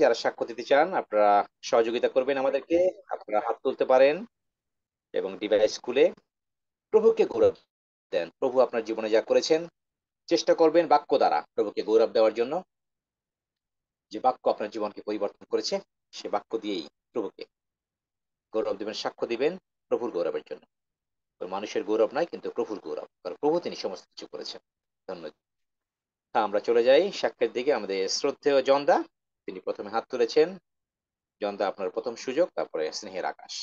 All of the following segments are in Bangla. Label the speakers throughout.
Speaker 1: যারা সাক্ষ্য দিতে চান আপনারা সহযোগিতা করবেন আমাদেরকে। আপনারা হাত তুলতে পারেন এবং ডিভাইস খুলে প্রভুকে গৌরব দেন। প্রভু আপনার জীবনে যা করেছেন, চেষ্টা করবেন বাক্য দ্বারা প্রভুকে গৌরব দেওয়ার জন্য। যে বাক্য আপনার জীবনকে পরিবর্তন করেছে, সে বাক্য দিয়েই প্রভুকে গৌরব দিবেন, সাক্ষ্য দিবেন প্রভুর গৌরবের জন্য। তো মানুষের গৌরব নয়, কিন্তু প্রভুর গৌরব, কারণ প্রভু তিনি সমস্ত কিছু করেছেন। ধন্যবাদ। হ্যাঁ, আমরা চলে যাই সাক্ষ্যের দিকে। আমাদের শ্রদ্ধেয় জনদা, তিনি প্রথমে হাত তুলেছেন। জনদা, আপনার প্রথম সুযোগ, তারপরে স্নেহের আকাশ।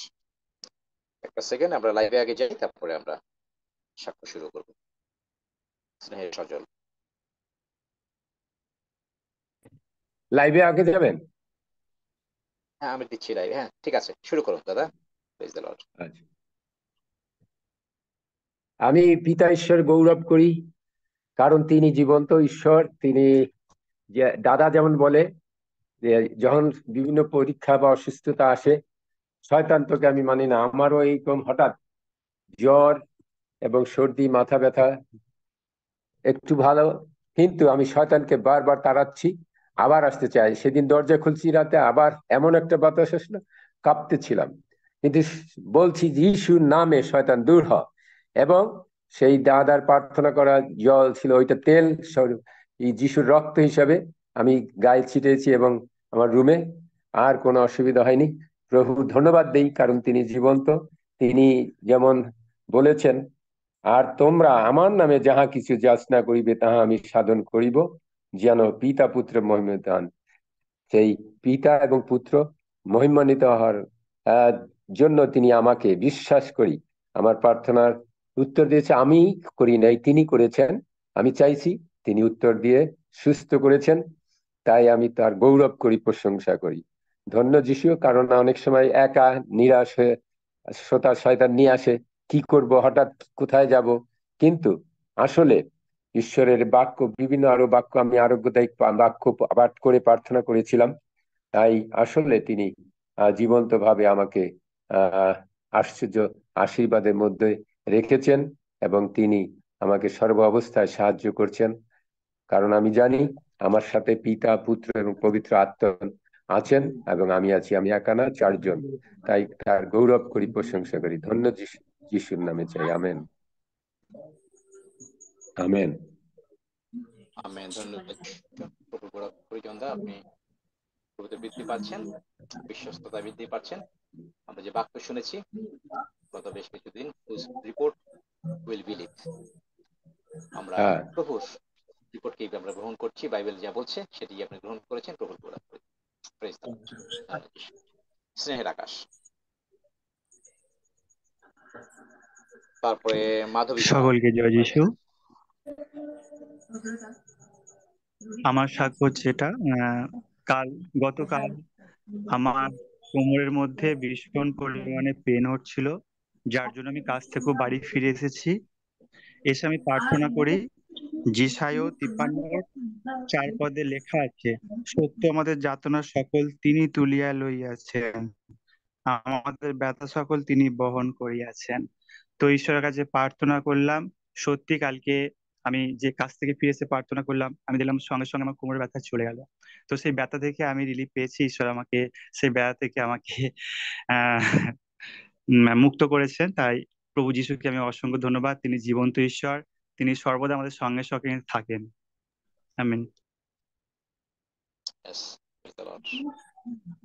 Speaker 1: একটা সেকেন্ড, আমরা লাইভে আগে যাই, তারপরে আমরা সাক্ষ্য শুরু করব। স্নেহের সজল।
Speaker 2: লাইভে আগে যাবেন?
Speaker 1: হ্যাঁ, আমি দিচ্ছি লাইভে। হ্যাঁ, ঠিক আছে, শুরু করুন দাদা। Praise the Lord.
Speaker 2: আচ্ছা, আমি পিতা ঈশ্বর গৌরব করি, কারণ তিনি জীবন্ত ঈশ্বর। তিনি দাদা যেমন বলে যে যখন বিভিন্ন পরীক্ষা বা অসুস্থতা আসে, শয়তান তোকে আমি মানি না। আমারও এইরকম হঠাৎ জ্বর এবং সর্দি, মাথা ব্যথা, একটু ভালো, কিন্তু আমি শয়তানকে বারবার তাড়াচ্ছি, আবার আসতে চাই। সেদিন দরজা খুলছি রাতে, আবার এমন একটা বাতাস আসলো, কাঁপতেছিলাম, কিন্তু বলছি যিশুর নামে শয়তান দূর হ। এবং সেই দাদার প্রার্থনা করা জল ছিল, ওইটা তেল এই যিশুর রক্ত হিসাবে আমি গায়ে ছিটিয়েছি এবং আমার রুমে আর কোনো অসুবিধা হয়নি। প্রভু ধন্যবাদ দেই, কারণ তিনি জীবন্ত। তিনি যেমন বলেছেন, আর তোমরা আমার নামে যাহা কিছু যাচনা করিবে তাহা আমি সাধন করিব, যেন পিতা পুত্র মহিমান্বিত হন। সেই পিতা এবং পুত্র মহিমান্বিত হওয়ার আহ, জন্য তিনি আমাকে, বিশ্বাস করি, আমার প্রার্থনার উত্তর দিয়েছে। আমি করি নাই, তিনি করেছেন। আমি চাইছি, তিনি উত্তর দিয়ে সুস্থ করেছেন। তাই আমি তার গৌরব করি, প্রশংসা করি। ধন্য যিশু, কারণ অনেক সময় একা নিরাশ হয়ে শ্রোতা শয়তান নিয়ে আসে, কি করব, হঠাৎ কোথায় যাব। কিন্তু আসলে ঈশ্বরের বাক্য, বিভিন্ন আরো বাক্য, আমি আরোগ্যদায়ী বাক্য পাঠ করে প্রার্থনা করেছিলাম। তাই আসলে তিনি জীবন্ত ভাবে আমাকে আহ আশ্চর্য আশীর্বাদের মধ্যে রেখেছেন, এবং তিনি আমাকে সর্ব অবস্থায় সাহায্য করছেন। কারণ আমি জানি আমার সাথে পিতা, পুত্র এবং পবিত্র আত্মা আছেন, এবং আমি আছি। আমি একা না, চারজন। তাই তার গৌরব করি, প্রশংসা করি। ধন্য যিশুর নামে চাই, আমেন, আমেন।
Speaker 1: আমেন। ধন্যবাদ। প্রভু গৌরব করি জনদা, আপনি প্রভুতে বৃদ্ধি পাচ্ছেন, বিশ্বস্ততা বৃদ্ধি পাচ্ছেন। আমরা যে বাক্য শুনেছি গত বেশ কিছুদিন, রিপোর্ট উইল বিলিভ, আমরা
Speaker 2: হ্যাঁ,
Speaker 1: প্রভুর রিপোর্টকে আমরা গ্রহণ করছি। বাইবেল যা বলছে সেটি আপনি গ্রহণ করেছেন। প্রভুর গৌরব করি। Praise the Lord. ধন্যবাদ যীশু। স্নেহের আকাশ। তারপরে মাধবী বোন।
Speaker 3: সকলকে জয়
Speaker 1: আপনার
Speaker 3: যিশু।
Speaker 1: কাছে।
Speaker 3: আমার সাক্ষ্য হচ্ছে এটা, গতকাল আমার কোমরের মধ্যে ভীষণ পরিমাণে পেন হচ্ছিল, যার জন্য আমি কাজ থেকে বাড়ি ফিরে এসেছি। এসে আমি প্রার্থনা করি, যেসায় 53:4 লেখা আছে, সত্য আমাদের যাতনা সকল তিনি তুলিয়া লইয়াছেন, আমাদের ব্যথা সকল তিনি বহন করিয়াছেন। তো ঈশ্বরের কাছে প্রার্থনা করলাম। সত্যি কালকে আমি যে কাজ থেকে ফিরে এসে প্রার্থনা করলাম, আমি দেখলাম সঙ্গে সঙ্গে আমার কোমরের ব্যথা চলে গেল। তো সেই ব্যথা থেকে আমি রিলিফ পেয়েছি। ঈশ্বর আমাকে সেই ব্যথা থেকে আমাকে আহ মুক্ত করেছেন। তাই প্রভু যিশুকে আমি অসংখ্য ধন্যবাদ। তিনি জীবন্ত ঈশ্বর, তিনি সর্বদা আমাদের সঙ্গে সঙ্গে থাকেন। আমিন।
Speaker 1: Yes, praise the Lord।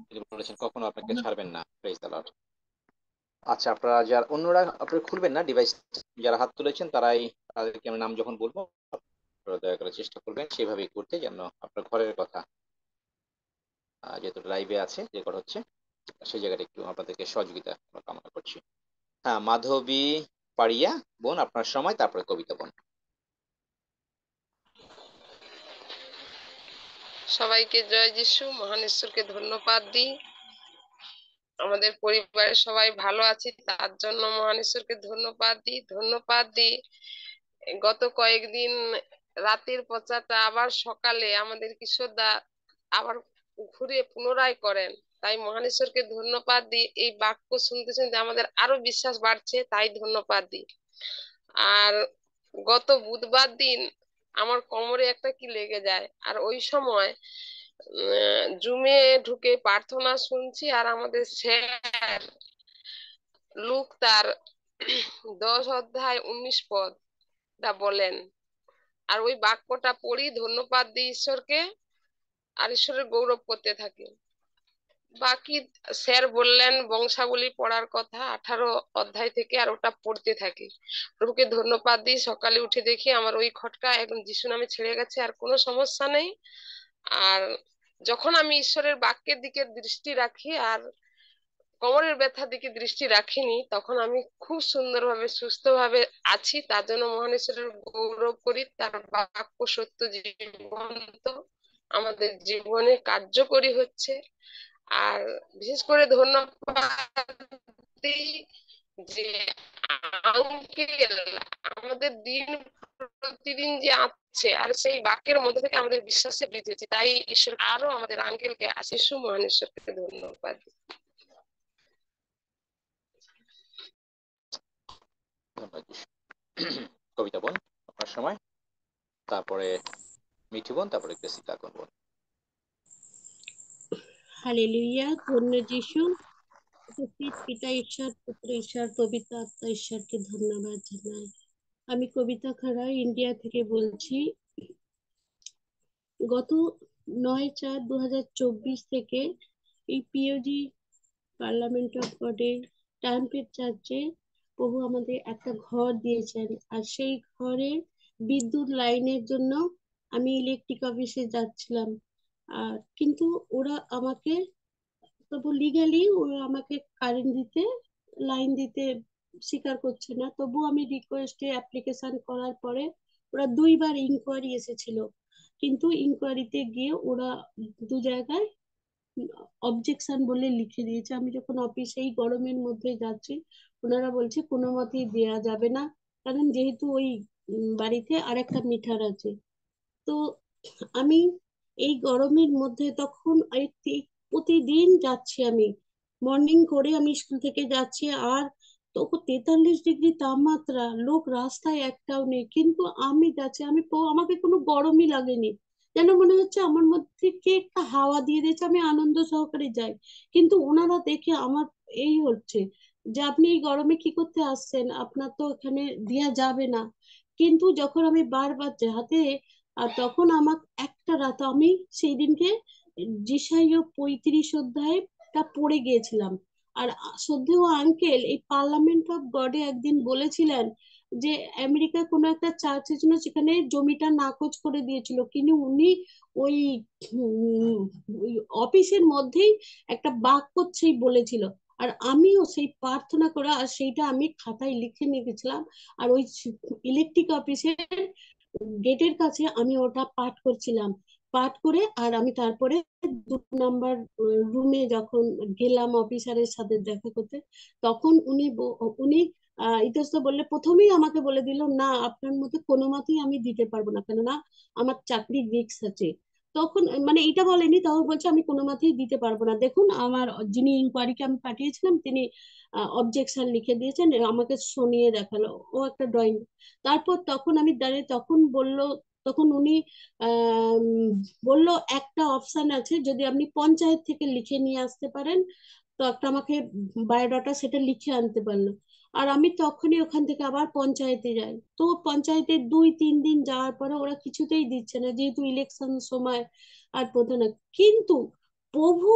Speaker 1: তিনি বলেছেন কখনো আপনাকে ছাড়বেন না। Praise the Lord. আচ্ছা, আপনারা যারা অন্যরা আপনারা খুলবেন না ডিভাইস, যারা হাত তুলেছেন তারাই, তাদেরকে আমি নাম যখন বলবো আপনারা দয়া করে চেষ্টা করবেন সেভাবেই করতে, যেন আপনার ঘরের কথা, যেহেতু লাইভে আছে রেকর্ড হচ্ছে, সেই জায়গাটা একটু আপনাদেরকে সহযোগিতা আমরা কামনা করছি। হ্যাঁ, মাধবী পাড়িয়া বোন, আপনার সময়, তারপরে কবিতা বোন।
Speaker 4: সবাইকে জয় যিশু। মহান ঈশ্বরকে ধন্যবাদ দিই। আমাদের পরিবারের সবাই ভালো আছি, তার জন্য মহান ঈশ্বরকে ধন্যবাদ দিই। গত কয়েকদিন রাতের পচাটা আবার সকালে আমাদের কিশোরদা আবার ঘুরে পুনরায় করেন। তাই মহান ঈশ্বরকে ধন্যবাদ দিই। এই বাক্য শুনতে শুনতে আমাদের আরো বিশ্বাস বাড়ছে, তাই ধন্যবাদ দিই। আর গত বুধবার দিন আমার কোমরে একটা কি লেগে যায়, আর ওই সময় জুমে ঢুকে প্রার্থনা শুনছি, আর আমাদের স্যার লুক তার 10 অধ্যায় 19 পদ বলেন, আর ওই বাক্যটা পড়ি, ধন্যবাদ দিই ঈশ্বরকে আর ঈশ্বরের গৌরব করতে থাকি। বাকি স্যার বললেন বংশাবলী পড়ার কথা 18 অধ্যায় থেকে, আর ওটা পড়তে থাকি। প্রভুকে ধন্যবাদ দিই। সকালে উঠে দেখি আমার ওই খটকা একদম যিশু নামে ছেড়ে গেছে, আর কোনো সমস্যা নেই। আর যখন আমি ঈশ্বরের বাক্যের দিকে দৃষ্টি রাখি আর কোমরের ব্যথার দিকে দৃষ্টি রাখিনি, তখন আমি খুব সুন্দরভাবে সুস্থভাবে আছি। তার জন্য মহান ঈশ্বরের গৌরব করি। তার বাক্য সত্য, জীবন্ত, আমাদের জীবনে কার্যকরী হচ্ছে। আর বিশেষ করে ধন্যবাদ দিই যে আঙ্কেল আমাদের দিন প্রতিদিন যে আছে, আর সেই বাক্যের মধ্যে থেকে আমাদের বিশ্বাসে বৃদ্ধি হচ্ছে। তাই ঈশ্বর আরো আমাদের আঙ্কেলকে আশিস মহান ঈশ্বরকে ধন্যবাদ।
Speaker 1: ধন্যবাদ। কবিতা বোন আপনার সময়, তারপরে মিঠু বোন, তারপরে জেসিকা বোন।
Speaker 5: হালেলুয়া, ধন্য যিশু। উপস্থিত পিতা ঈশ্বর, পুত্র ঈশ্বর, পবিত্র আত্মা ঈশ্বরকে ধন্যবাদ জানাই। আমি কবিতা খাড়া ইন্ডিয়া থেকে বলছি। গত 9/4/2024 থেকে এই পিওজি পার্লামেন্ট অফ গডে টার্মপেট চার্চে প্রভু আমাদের একটা ঘর দিয়েছেন, আর সেই ঘরে বিদ্যুৎ লাইনের জন্য আমি ইলেকট্রিক অফিসে যাচ্ছিলাম। আর কিন্তু ওরা আমাকে, তবু লিগালি ওরা আমাকে কারেন্ট দিতে, লাইন দিতে স্বীকার করছে না। তবু আমি রিকোয়েস্টে অ্যাপ্লিকেশন করার পরে ওরা 2বার ইনকোয়ারি এসেছিল, কিন্তু ইনকোয়ারিতে গিয়ে ওরা 2 জায়গায় অবজেকশন বলে লিখে দিয়েছে। আমি যখন অফিসে এই গরমের মধ্যে যাচ্ছি, ওনারা বলছে কোনো মতেই দেয়া যাবে না, কারণ যেহেতু ওই বাড়িতে আরেকটা মিটার আছে। তো আমি এই গরমের মধ্যে তখন প্রতিদিন যাচ্ছি, আমি মর্নিং করে আমি স্কুল থেকে যাচ্ছি, আর তখন 43 ডিগ্রি তাপমাত্রা, লোক রাস্তায় একটাও নেই, কিন্তু আমি যাচ্ছি। আমাকে কোনো গরমই লাগেনি, যেন মনে হচ্ছে আমার মধ্যে কে একটা হাওয়া দিয়ে দিয়েছে, আমি আনন্দ সহকারে যাই। কিন্তু ওনারা দেখে আমার এই হচ্ছে যে আপনি এই গরমে কি করতে আসছেন, আপনার তো এখানে দেয়া যাবে না। কিন্তু যখন আমি বারবার যাতে, আর তখন আমার একটা রাত আমি সেই দিনকে যিশাইয় 35 অধ্যায়টা পড়ে গিয়েছিলাম। আর শ্রদ্ধেয় আঙ্কেল এই পার্লামেন্ট অফ গডে একদিন বলেছিলেন যে আমেরিকা কোনো একটা চার্চের জন্য সেখানে জমিটা নাকচ করে দিয়েছিল, কিন্তু উনি ওই ওই অফিসের মধ্যেই একটা বাক্য সেই বলেছিল। আর আমিও সেই প্রার্থনা করা, আর সেইটা আমি খাতায় লিখে নিয়ে গেছিলাম। আর ওই ইলেকট্রিক অফিসের গেটের কাছে আমি ওটা পাঠ করছিলাম। পাঠ করে আর আমি তারপরে 2 নাম্বার রুমে যখন গেলাম অফিসারের সাথে দেখা করতে, তখন উনি ইতস্ত বললে, প্রথমেই আমাকে বলে দিল, না আপনার মধ্যে কোনো মতেই আমি দিতে পারবো না, কেননা আমার চাকরির রিস্ক আছে। তখন মানে এটা বলেনি, তাও বলছে আমি কোনো মতেই দিতে পারবো না। দেখুন আমার যিনি ইনকোয়ারিকে আমি পাঠিয়েছিলাম, তিনি অবজেকশন লিখে দিয়েছেন, আমাকে শুনিয়ে দেখালো ও একটা ড্রয়িং। তারপর তখন আমি দাঁড়িয়ে, তখন উনি আহ বলল একটা অপশন আছে, যদি আপনি পঞ্চায়েত থেকে লিখে নিয়ে আসতে পারেন। তো একটা আমাকে বায়োডাটা সেটা লিখে আনতে পারলো। আর আমি তখনই ওখান থেকে আবার পঞ্চায়েতে যাই। তো পঞ্চায়েতে 2-3 দিন যাওয়ার পরে ওরা কিছুতেই দিচ্ছে না, যেহেতু ইলেকশন সময় আর প্রধান। কিন্তু প্রভু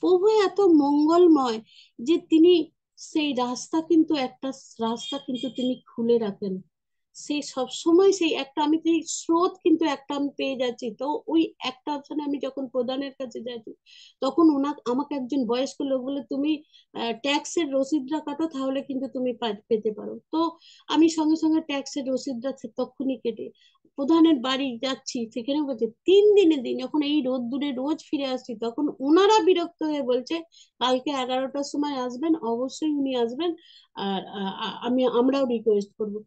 Speaker 5: প্রভু এত মঙ্গলময় যে তিনি সেই রাস্তা, কিন্তু একটা রাস্তা কিন্তু তিনি খুলে রাখেন। সেই সব সময় সেই একটা, আমি সেই স্রোত কিন্তু একটা আমি পেয়ে যাচ্ছি। তো ওই একটা অপশনে আমি যখন প্রধানের কাছে যাচ্ছি, তখন আমাকে একজন বয়স্ক লোক বলে, তুমি ট্যাক্সের রসিদটা কাটো, তাহলে কিন্তু তুমি পেতে পারো। তো আমি সঙ্গে সঙ্গে ট্যাক্সের রসিদটা তখনই কেটে প্রধানের বাড়ি যাচ্ছি, সেখানে বলছে 3 দিনের দিন, যখন এই রোদ্দুরে রোজ ফিরে আসছি, তখন ওনারা বিরক্ত হয়ে বলছে কালকে 11টার সময় আসবেন, অবশ্যই উনি আসবেন। আর আমরাও রিকোয়েস্ট করবো।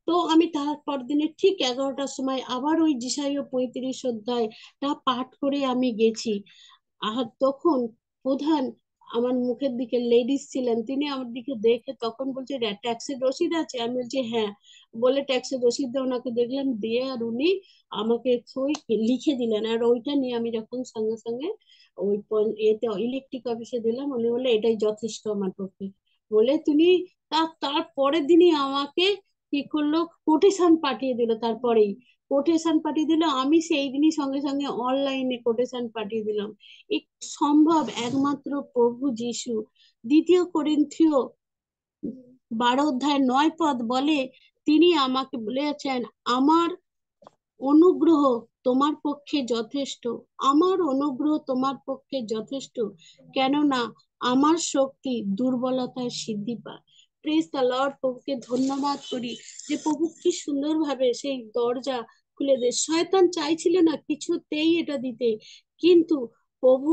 Speaker 5: তো আমি তারপর দিনে ঠিক 11টার সময় আবার ওই যিশাইয় 35 অধ্যায়টা পাঠ করে আমি গেছি। আর তখন প্রধান আমার মুখের দিকে লেডিস ছিলেন, তিনি আমার দিকে দেখে তখন বলছে ট্যাক্সের রসিদ আছে? আমি বলছি হ্যাঁ। বলে ট্যাক্সের রসিদটা ওনাকে দেখলাম দিয়ে, আর উনি আমাকে সই লিখে দিলেন। আর ওইটা নিয়ে আমি যখন সঙ্গে সঙ্গে ওই এতে ইলেকট্রিক অফিসে দিলাম, উনি বলে এটাই যথেষ্ট আমার পক্ষে। বলে তিনি তার পরের দিনই আমাকে কি করলো, কোটেশন পাঠিয়ে দিল। তারপরেই কোটেশন পাঠিয়ে দিল, আমি সেই দিনই সঙ্গে সঙ্গে অনলাইনে কোটেশন পাঠিয়ে দিলাম। এ সম্ভব একমাত্র প্রভু যিশু। 2 করিন্থীয় 12 অধ্যায় 9 পদ বলে, তিনি আমাকে বলেছেন, আমার অনুগ্রহ তোমার পক্ষে যথেষ্ট, আমার অনুগ্রহ তোমার পক্ষে যথেষ্ট, কেননা আমার শক্তি দুর্বলতায় সিদ্ধি পায়। Praise the Lord. প্রভুকে ধন্যবাদ করি যে প্রভু কি সুন্দরভাবে সেই দরজা খুলে দেয়। শয়তান চাইছিল না কিছুতেই এটা দিতে, কিন্তু প্রভু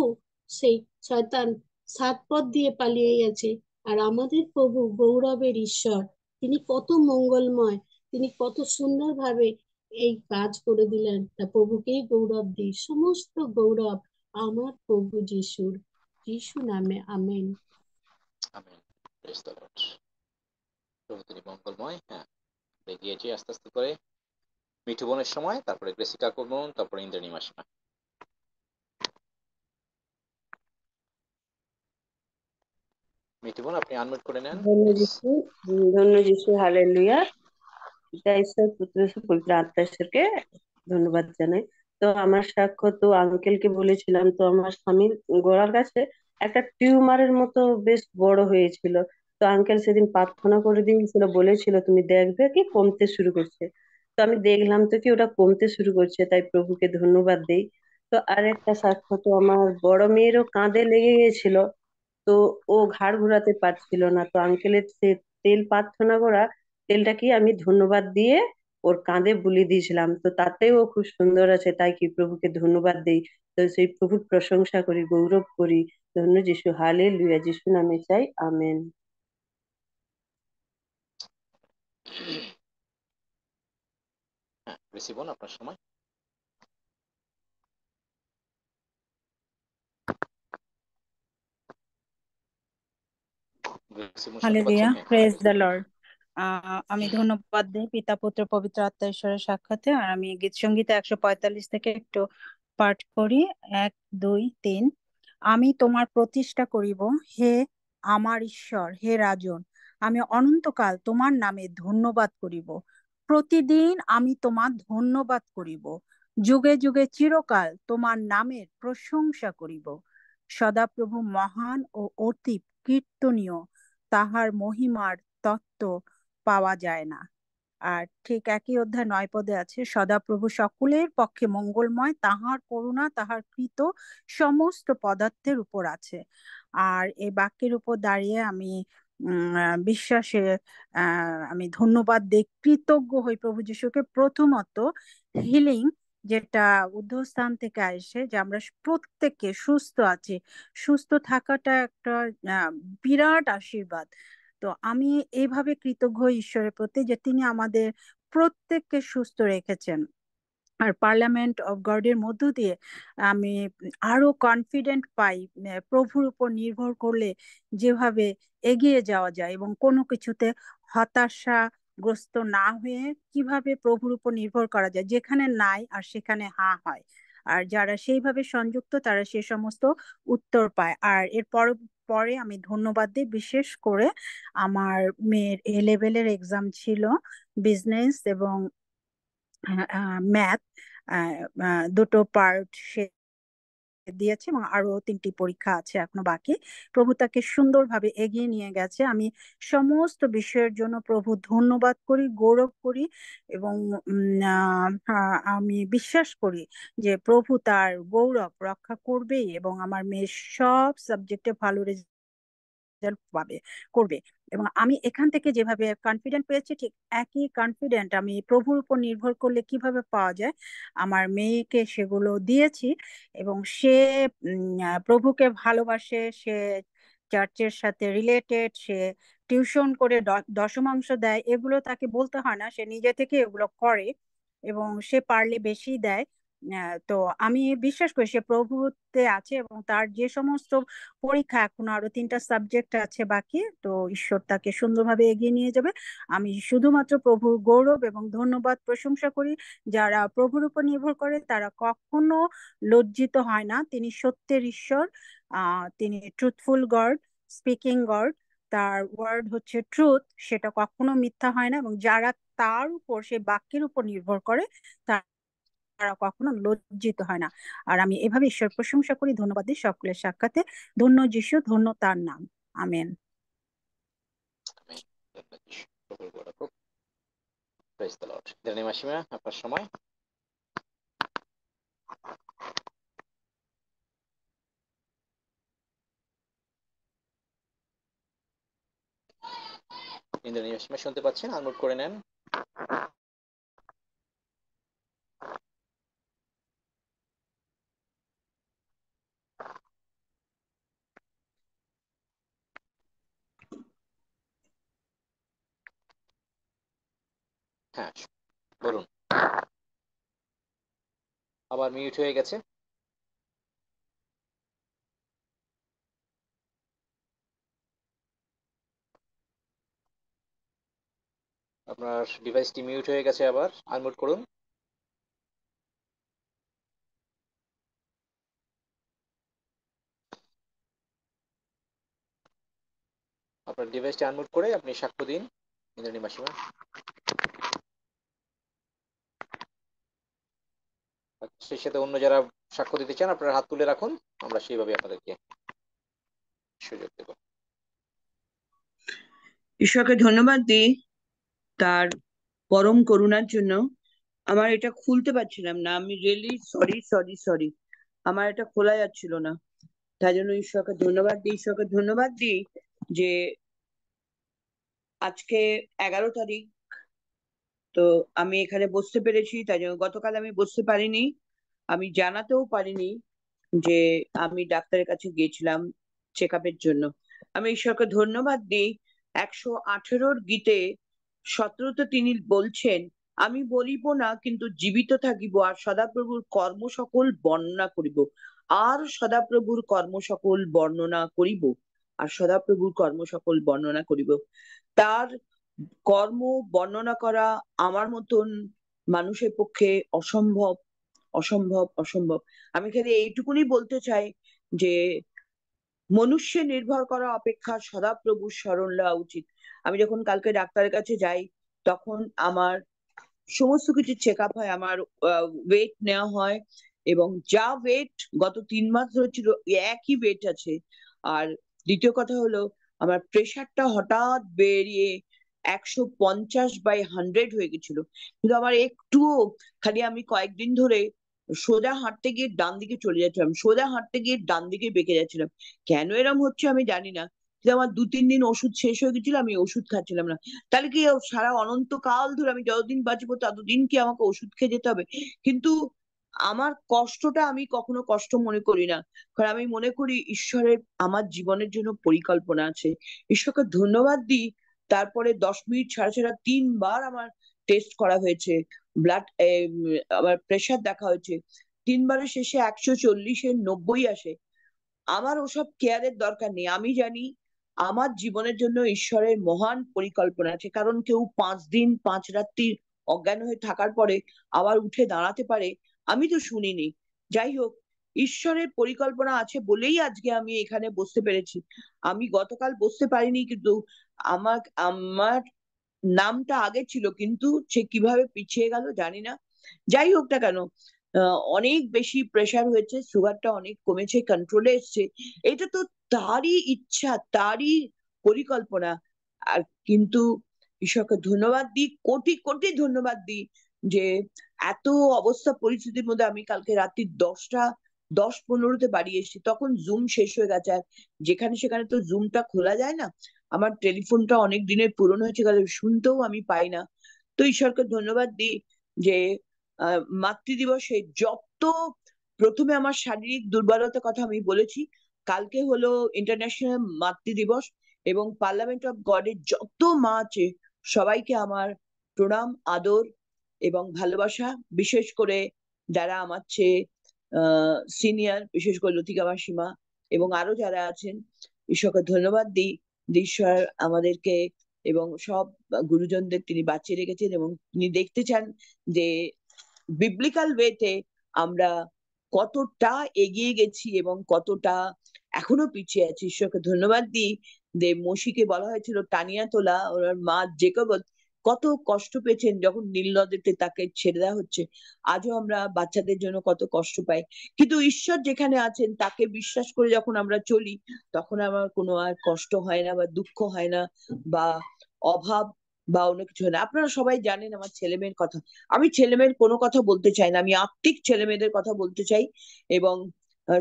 Speaker 5: সেই শয়তান 7 পথ দিয়ে পালিয়ে গেছে। আর আমাদের প্রভু গৌরবের ঈশ্বর, তিনি কত মঙ্গলময়, তিনি কত সুন্দরভাবে এই কাজ করে দিলেন। তা প্রভুকেই গৌরব দিই, সমস্ত গৌরব আমার প্রভু যিশুর। যিশু নামে amen.
Speaker 1: Amen. Praise the Lord. প্রভু তিনি মঙ্গলময়। হ্যাঁ, এগিয়েছি আস্তে আস্তে করে। মিঠু বোনের সময়, তারপরে গ্রেসিকা বোন, তারপরে ইন্দ্রাণী মাসিমা। মিঠু বোন, আপনি আনমিউট করে নেন
Speaker 6: ধন্য
Speaker 1: প্লিজ।
Speaker 6: যিশু, ধন্য যিশু, হালেলুয়া। পিতা ঈশ্বর, পুত্র ঈশ্বর, পবিত্র আত্মা ঈশ্বরকে ধন্যবাদ জানাই। তো আমার সাক্ষ্য তো আঙ্কেলকে বলেছিলাম, তো আমার স্বামীর গলার কাছে একটা টিউমারের মতো বেশ বড় হয়েছিল। তো আঙ্কেল সেদিন প্রার্থনা করে দিয়েছিল, বলেছিল তুমি দেখবে কি কমতে শুরু করছে। তো আমি দেখলাম তো কি ওটা কমতে শুরু করছে, তাই প্রভুকে ধন্যবাদ দেই। তো আরেকটা সাক্ষ্য, তো আমার বড় মেয়েরও কাঁধে লেগে গেছিল। তো ও ঘাড় ঘোরাতে পারছিল না, তো আঙ্কেলের সে তেল প্রার্থনা করা তেলটাকে আমি ধন্যবাদ দিয়ে ওর কাঁধে বুলিয়ে দিয়েছিলাম, তো তাতেও ও খুব সুন্দর আছে। তাই কি প্রভুকে ধন্যবাদ দেই। তো সেই প্রভুর প্রশংসা করি, গৌরব করি। ধন্য যিশু, হালেলুয়া। যিশু নামে চাই, আমেন।
Speaker 1: হ্যাঁ, গ্রেসি বোন, আপনার সময়। গ্রেসি বোন শুনতে
Speaker 7: হালেলুয়া,
Speaker 1: পাচ্ছেন? হ্যাঁ।
Speaker 7: Praise the Lord. আমি ধন্যবাদ দিই পিতা পুত্র পবিত্র আত্মা ঈশ্বরের সাক্ষাতে। আর আমি গীত সংগীতা 145 থেকে একটু পাঠ করি। 1, 2, 3। আমি তোমার প্রতিষ্ঠা করিব, হে আমার ঈশ্বর, হে রাজন। আমি অনন্তকাল তোমার নামে ধন্যবাদ করিব, প্রতিদিন আমি তোমার ধন্যবাদ করিব, যুগে যুগে চিরকাল তোমার নামের প্রশংসা করিব। সদাপ্রভু মহান ও অতি কীর্তনীয়, তাহার মহিমার তত্ত্ব পাওয়া যায় না। আর ঠিক একই অধ্যায় 9 পদে আছে, সদাপ্রভু সকলের পক্ষে মঙ্গলময়, তাহার করুণা তাহার কৃত সমস্ত পদার্থের উপর আছে। আর এই বাক্যের উপর দাঁড়িয়ে আমি বিশ্বাসে আমি ধন্যবাদ দিই, কৃতজ্ঞ হই প্রভু যিশুকে। প্রথমত হিলিং, যেটা ঊর্ধ্বস্থান থেকে আসে, যে আমরা প্রত্যেককে সুস্থ আছি। সুস্থ থাকাটা একটা বিরাট আশীর্বাদ। তো আমি এইভাবে কৃতজ্ঞ ঈশ্বরের প্রতি যে তিনি আমাদের প্রত্যেককে সুস্থ রেখেছেন। আর পার্লামেন্ট অফ গডের মধ্য দিয়ে আমি আরো কনফিডেন্ট পাই প্রভুর উপর নির্ভর করলে যেভাবে এগিয়ে যাওয়া যায়, এবং কোনো কিছুতে হতাশাগ্রস্ত না হয়ে কিভাবে প্রভুর উপর নির্ভর করা যায়, যেখানে নাই আর সেখানে হ্যাঁ হয়। আর যারা সেইভাবে সংযুক্ত তারা সে সমস্ত উত্তর পায়। আর এর পরে আমি ধন্যবাদ দিই বিশেষ করে আমার মেয়ের A-লেভেলের এক্সাম ছিল, বিজনেস এবং ম্যাথ, দুটো পার্ট সে দিয়েছে এবং আরো 3টি পরীক্ষা আছে এখনো বাকি। প্রভু তাকে সুন্দরভাবে এগিয়ে নিয়ে গেছে। আমি সমস্ত বিষয়ের জন্য প্রভু ধন্যবাদ করি, গৌরব করি, এবং আমি বিশ্বাস করি যে প্রভু তার গৌরব রক্ষা করবেই এবং আমার মেয়ের সব সাবজেক্টে ভালো রেজাল্ট করবে। এবং আমি এখান থেকে যেভাবে কনফিডেন্ট পেয়েছি, ঠিক একই কনফিডেন্ট আমি প্রভুর উপর নির্ভর করলে কিভাবে পাওয়া যায়, আমার মেয়েকে সেগুলো দিয়েছি। এবং সে প্রভুকে ভালোবাসে, সে চার্চের সাথে রিলেটেড, সে টিউশন করে দশমাংশ দেয়, এগুলো তাকে বলতে হয় না, সে নিজে থেকে এগুলো করে এবং সে পারলে বেশি দেয়। তো আমি বিশ্বাস করি সে প্রভুতে আছে এবং তার যে সমস্ত পরীক্ষা এখনো আরো 3টা সাবজেক্ট আছে বাকি, তো ঈশ্বর তাকে সুন্দরভাবে এগিয়ে নিয়ে যাবে। আমি শুধুমাত্র প্রভুর গৌরব এবং ধন্যবাদ প্রশংসা করি। যারা প্রভুর উপর নির্ভর করে তারা কখনো লজ্জিত হয় না। তিনি সত্যের ঈশ্বর, তিনি ট্রুথফুল গড, স্পিকিং গড। তার ওয়ার্ড হচ্ছে ট্রুথ, সেটা কখনো মিথ্যা হয় না। এবং যারা তার উপর, সেই বাক্যের উপর নির্ভর করে, তারা কখনো লজ্জিত হয় না। আর আমি এভাবে ঈশ্বর প্রশংসা করি, ধন্যবাদ দিই সকলের সাক্ষাতে। ধন্য যিশু, ধন্য তার নাম। আমেন।
Speaker 1: প্রভুর গৌরব হোক। Praise the Lord. ইন্দ্রাণী মাসিমা, আপনার সময়। ইন্দ্রাণী মাসিমা শুনতে পাচ্ছেন? আনমিউট করে নেন। হ্যাঁ, বলুন। আবার মিউট হয়ে গেছে। আপনার ডিভাইসটি মিউট হয়ে গেছে, আবার আনমিউট করুন। আপনার ডিভাইসটি আনমিউট করে আপনি সাক্ষ্য দিন, ইন্দ্রাণী মাসিমা। সেই সাথে অন্য যারা সাক্ষ্য দিতে চান আপনারা হাত তুলে রাখুন, আমরা সেইভাবে আপনাদেরকে সুযোগ দেব।
Speaker 8: ঈশ্বরকে ধন্যবাদ দিই তার পরম করুণার জন্য। আমার এটা খুলতে পারছিলাম না, আমি রিয়েলি সরি সরি সরি, আমার এটা খোলা যাচ্ছিল না। তাই জন্য ঈশ্বরকে ধন্যবাদ দিই, ঈশ্বরকে ধন্যবাদ দিই যে আজকে 11 তারিখ, তো আমি এখানে বসতে পেরেছি। তাই জন্য গতকাল আমি বসতে পারিনি, আমি জানাতেও পারিনি যে আমি ডাক্তারের কাছে গিয়েছিলাম চেক আপের জন্য। আমি ঈশ্বরকে ধন্যবাদ দিই। 118 গীতে 17তে তিনি বলছেন, আমি বলিব না কিন্তু জীবিত থাকিব আর সদাপ্রভুর কর্ম সকল বর্ণনা করিব, আর সদাপ্রভুর কর্ম সকল বর্ণনা করিব, আর সদাপ্রভুর কর্ম সকল বর্ণনা করিব। তার কর্ম বর্ণনা করা আমার মতন মানুষের পক্ষে অসম্ভব, অসম্ভব, অসম্ভব। আমি খালি এইটুকুনি বলতে চাই যে মনুষ্যে নির্ভর করা অপেক্ষা সদাপ্রভুর শরণ লওয়া উচিত। আমি যখন কালকে ডাক্তারের কাছে যাই তখন আমার সমস্ত কিছু চেক আপ হয়, আমার ওয়েট নেওয়া হয়, এবং যা ওয়েট গত 3 মাস ধরে ছিল একই ওয়েট আছে। আর দ্বিতীয় কথা হলো আমার প্রেশারটা হঠাৎ বেরিয়ে 150/100 হয়ে গেছিল। কিন্তু আমার একটুও, খালি আমি কয়েকদিন ধরে সোজা হাঁটতে গিয়ে ডান দিকে চলে যাচ্ছিলাম, সোজা হাঁটতে গিয়ে ডান দিকে বেঁকে যাচ্ছিলাম। কেন এরম হচ্ছে আমি জানি না, কিন্তু আমার 2-3 দিন ওষুধ শেষ হয়ে গেছিল, আমি ওষুধ খাচ্ছিলাম না। তাহলে কি সারা অনন্তকাল ধরে আমি যতদিন বাঁচবো ততদিন কি আমাকে ওষুধ খেয়ে যেতে হবে? কিন্তু আমার কষ্টটা আমি কখনো কষ্ট মনে করি না, কারণ আমি মনে করি ঈশ্বরের আমার জীবনের জন্য পরিকল্পনা আছে। ঈশ্বরকে ধন্যবাদ দিই। তারপরে 10 মিনিট ছাড়া ছাড়া 3 বার আমার টেস্ট করা হয়েছে, ব্লাড, আমার প্রেশার দেখা হয়েছে। 3 বারের শেষে 140-এর 90 আসে। আমার ওসব কেয়ারের দরকার নেই। আমি জানি আমার জীবনের জন্য ঈশ্বরের মহান পরিকল্পনা আছে, কারণ কেউ 5 দিন 5 রাত্রি অজ্ঞান হয়ে থাকার পরে আবার উঠে দাঁড়াতে পারে, আমি তো শুনিনি। যাই হোক, ঈশ্বরের পরিকল্পনা আছে বলেই আজকে আমি এখানে বসতে পেরেছি। আমি গতকাল বসতে পারিনি, কিন্তু আমার আমার নামটা আগে ছিল, কিন্তু সে কিভাবে পিছিয়ে গেল জানি না। যাই হোক না কেন, অনেক বেশি প্রেসার হয়েছে, সুগারটা অনেক কমেছে, কন্ট্রোলে এসছে। এটা তো তারই ইচ্ছা, তারই পরিকল্পনা। আর কিন্তু ঈশ্বরকে ধন্যবাদ দিই, কোটি কোটি ধন্যবাদ দিই যে এত অবস্থা পরিস্থিতির মধ্যে আমি কালকে রাত্রি 10:15-তে বাড়ি এসেছি। তখন জুম শেষ হয়ে গেছে, আর যেখানে সেখানে তো জুমটা খোলা যায় না। আমার টেলিফোনটা অনেক দিনের পুরনো হয়েছে, শুনতেও আমি পাই না। তো ঈশ্বরকে ধন্যবাদ দিই যে মাতৃ দিবসে যত, প্রথমে আমার শারীরিক দুর্বলতার কথা আমি বলেছি, কালকে হলো ইন্টারন্যাশনাল মাতৃ দিবস, এবং পার্লামেন্ট অফ গডের যত মা আছে সবাইকে আমার প্রণাম, আদর এবং ভালোবাসা। বিশেষ করে যারা আমার চেয়ে সিনিয়র, বিশেষ করে লতিকা মাসিমা এবং আরো যারা আছেন, ঈশ্বরকে ধন্যবাদ দিই যে ঈশ্বর আমাদেরকে এবং সব গুরুজনদের তিনি বাঁচিয়ে রেখেছেন এবং তিনি দেখতে চান যে বিবলিক্যাল ওয়েতে আমরা কতটা এগিয়ে গেছি এবং কতটা এখনো পিছিয়ে আছি। ঈশ্বরকে ধন্যবাদ দিই যে মসিকে বলা হয়েছিল টানিয়া তোলা, ওর মা জেকবত কত কষ্ট পেয়েছেন যখন নীল নদীতে তাকে ছেড়ে দেওয়া হচ্ছে। আজও আমরা বাচ্চাদের জন্য কত কষ্ট পাই, কিন্তু ঈশ্বর যেখানে আছেন তাকে বিশ্বাস করে যখন আমরা চলি, তখন আমার কোনো আর কষ্ট হয় না বা দুঃখ হয় না বা অভাব বা অন্য কিছু হয় না। আপনারা সবাই জানেন আমার ছেলে মেয়ের কথা, আমি ছেলে মেয়ের কোনো কথা বলতে চাই না, আমি আত্মিক ছেলে মেয়েদের কথা বলতে চাই। এবং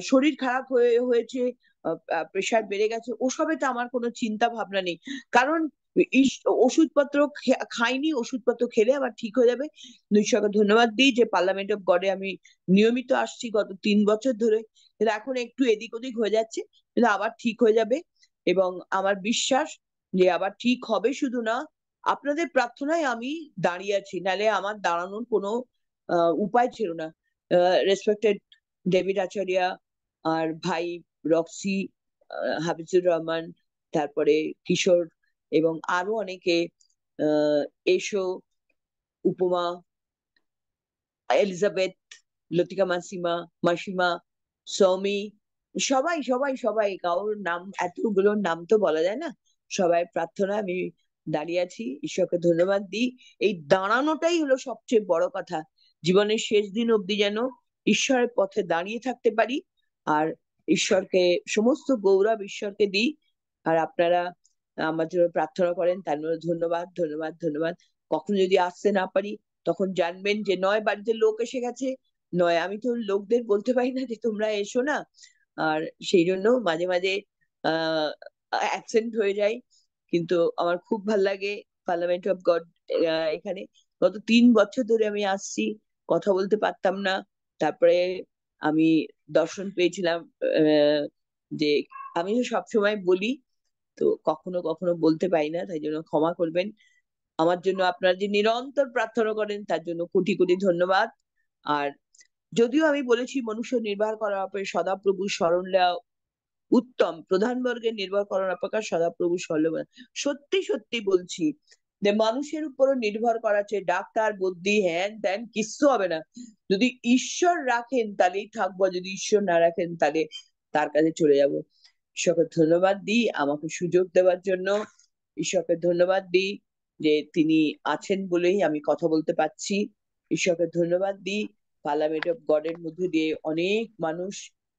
Speaker 8: শরীর খারাপ হয়েছে, প্রেশার বেড়ে গেছে, ওসবেতে আমার কোনো চিন্তা ভাবনা নেই, কারণ ওষুধপত্র খাইনি, ওষুধপত্র খেলে আবার ঠিক হয়ে যাবে। ঈশ্বরকে ধন্যবাদ দিই যে পার্লামেন্ট অফ গডে আমি নিয়মিত আসছি গত 3 বছর ধরে, কিন্তু এখন একটু এদিক ওদিক হয়ে যাচ্ছে, কিন্তু আবার ঠিক হয়ে যাবে। এবং আমার বিশ্বাস যে আবার ঠিক হবে, শুধু না আপনাদের প্রার্থনায় আমি দাঁড়িয়ে আছি, নালে আমার দাঁড়ানোর কোনো উপায় ছিল না। রেসপেক্টেড ডেভিড আচারিয়া আর ভাই রক্সি, হাফিজুর রহমান, তারপরে কিশোর এবং আরো অনেকে, এসো, উপমা, এলিজাবেথ, লতিকা মাসিমা, মাসিমা, সৌমি, সবাই সবাই সবাই, কারোর নাম, এতগুলোর নাম তো বলা যায় না। সবাই প্রার্থনা আমি দাঁড়িয়ে আছি, ঈশ্বরকে ধন্যবাদ দিই। এই দাঁড়ানোটাই হলো সবচেয়ে বড় কথা, জীবনের শেষ দিন অবধি যেন ঈশ্বরের পথে দাঁড়িয়ে থাকতে পারি। আর ঈশ্বরকে সমস্ত গৌরব ঈশ্বরকে দিই। আর আপনারা আমার জন্য প্রার্থনা করেন, তার জন্য ধন্যবাদ ধন্যবাদ ধন্যবাদ। কখনো যদি আসতে না পারি, তখন জানবেন যে নয় বাড়িতে লোক এসে গেছে, নয় আমি তো লোকদের বলতে পারি না যে তোমরা এসো না। আর সেই জন্য মাঝে মাঝে অ্যাবসেন্ট হয়ে যায়, কিন্তু আমার খুব ভাল লাগে পার্লামেন্ট অফ গড এখানে। গত 3 বছর ধরে আমি আসছি, কথা বলতে পারতাম না, তারপরে আমি দর্শন পেয়েছিলাম। যে আমি তো সবসময় বলি, তো কখনো কখনো বলতে পারি না, তাই জন্য ক্ষমা করবেন। আমার জন্য আপনারা যে নিরন্তর প্রার্থনা করেন তার জন্য কোটি কোটি ধন্যবাদ। আর যদিও আমি বলেছি মনুষ্য নির্ভর করার অপেক্ষা সদাপ্রভু স্মরণ নেওয়া উত্তম, প্রধান বর্গের নির্ভর করার অপেক্ষা সদাপ্রভু স্মরণ, সত্যি সত্যি বলছি যে মানুষের উপরও নির্ভর করা আছে, ডাক্তার বুদ্ধি হ্যান ত্যান কিচ্ছু হবে না। যদি ঈশ্বর রাখেন তাহলেই থাকবো, যদি ঈশ্বর না রাখেন তাহলে তার কাছে চলে যাব। ঈশ্বরকে ধন্যবাদ দিই আমাকে সুযোগ দেওয়ার জন্য, ঈশ্বরকে ধন্যবাদ দিই যে তিনি আছেন বলেই আমি কথা বলতে পারছি। ঈশ্বরকে ধন্যবাদ দিই পার্লামেন্ট অফ গডের মধ্যে দিয়ে অনেক মানুষ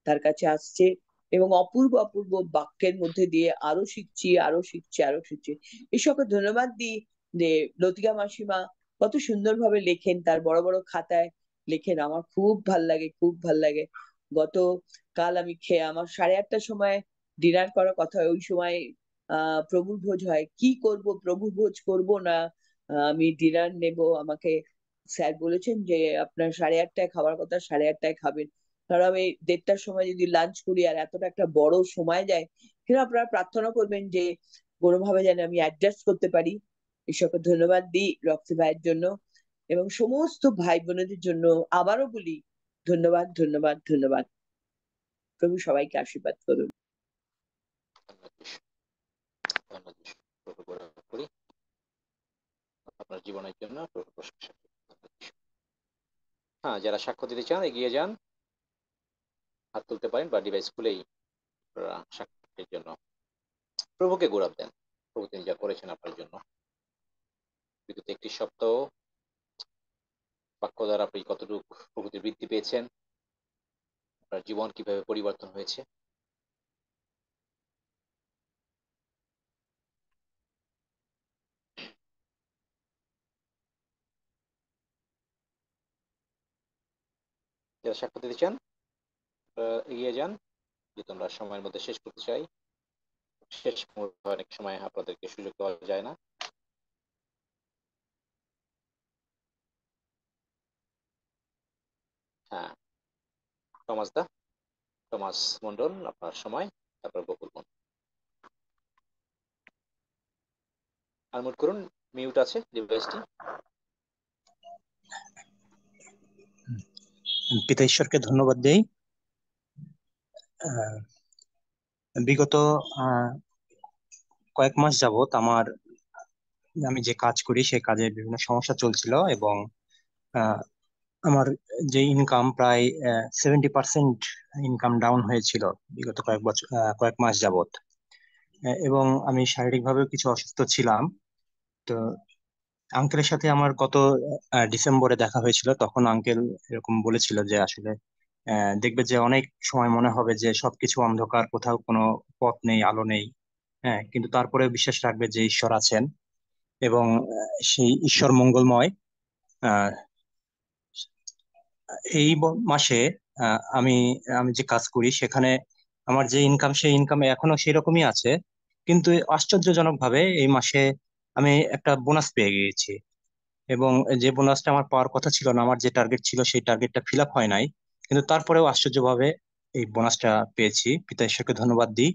Speaker 8: তার কাছে আসছে এবং অপূর্ব অপূর্ব বাক্যের মধ্যে দিয়ে আরো শিখছি আরো শিখছি আরো শিখছি। ঈশ্বরকে ধন্যবাদ দিই যে লতিকা মাসিমা কত সুন্দরভাবে লেখেন, তার বড় বড় খাতায় লেখেন, আমার খুব ভাল লাগে খুব ভাল লাগে। গত কাল আমি খেয়ে আমার 8:30টার সময় ডিনার করার কথা, ওই সময় প্রভুর ভোজ হয়, কি করব, প্রভুর ভোজ করব না আমি ডিনার নেব, আমাকে স্যার বলেছেন যে আপনার 8:30টায় খাবার কথা, 8:30টায় খাবেন। কারণ আমি 1:30টার সময় যদি লাঞ্চ করি আর এতটা একটা বড় সময় যায়, কিন্তু আপনারা প্রার্থনা করবেন যে কোনোভাবে যেন আমি অ্যাডজাস্ট করতে পারি। ঈশ্বরকে ধন্যবাদ দিই রক্সি ভাইয়ের জন্য এবং সমস্ত ভাই বোনেদের জন্য আবারও বলি ধন্যবাদ ধন্যবাদ ধন্যবাদ। প্রভু সবাইকে আশীর্বাদ করুন।
Speaker 1: ধন্যবাদ যিশু, ধন্যবাদ যিশু। প্রভু গৌরব করি আপনার জীবনের জন্য, প্রভু প্রশংসা করি। ধন্যবাদ যিশু। হ্যাঁ, যারা সাক্ষ্য দিতে চান এগিয়ে যান, হাত তুলতে পারেন বা ডিভাইস খুলেই আপনারা সাক্ষ্যের জন্য প্রভুকে গৌরব দেন। প্রভু তিনি যা করেছেন আপনার জন্য, বিগত 1 সপ্তাহ বাক্য দ্বারা আপনি কতটুকু প্রভুতে বৃদ্ধি পেয়েছেন, আপনার জীবন কিভাবে পরিবর্তন হয়েছে। যারা সাক্ষ্য দিতে চান এগিয়ে যান, যেহেতু আমরা সময়ের মধ্যে শেষ করতে চাই। শেষ মুহূর্তে অনেক সময় আপনাদেরকে সুযোগ দেওয়া যায় না। হ্যাঁ, টমাস মন্ডল আপনার সময়, তারপর বকুল মন্ডল। আনমিউট করুন, মিউট আছে ডিভাইসটি।
Speaker 9: পিতা ঈশ্বরকে ধন্যবাদ দেই। আহ, বিগত কয়েক মাস যাবত আমি যে কাজ করি সেই কাজে বিভিন্ন সমস্যা চলছিল, এবং আহ, আমার যে ইনকাম প্রায় 70% ইনকাম ডাউন হয়েছিল বিগত কয়েক মাস যাবত। এবং আমি শারীরিকভাবেও কিছু অসুস্থ ছিলাম। তো আঙ্কেলের সাথে আমার গত ডিসেম্বরে দেখা হয়েছিল। তখন আঙ্কেল এরকম বলেছিল যে আসলে দেখবে যে অনেক সময় মনে হবে যে সবকিছু অন্ধকার, কোথাও কোনো পথ নেই, আলো নেই। হ্যাঁ, কিন্তু তারপরে বিশ্বাস রাখবে যে ঈশ্বর আছেন, এবং সেই ঈশ্বর মঙ্গলময়। আহ, এই মাসে আমি আমি যে কাজ করি সেখানে আমার যে ইনকাম, সেই ইনকামে এখনো সেই রকমই আছে। কিন্তু আশ্চর্যজনক ভাবে এই মাসে আমি একটা বোনাস পেয়ে গিয়েছি, এবং যে বোনাসটা আমার পাওয়ার কথা ছিল না, আমার যে টার্গেট ছিল সেই টার্গেটটা ফিল আপ হয় নাই। কিন্তু তারপরেও আশ্চর্যভাবে এই বোনাসটা পেয়েছি, পিতা ঈশ্বরকে ধন্যবাদ দিই।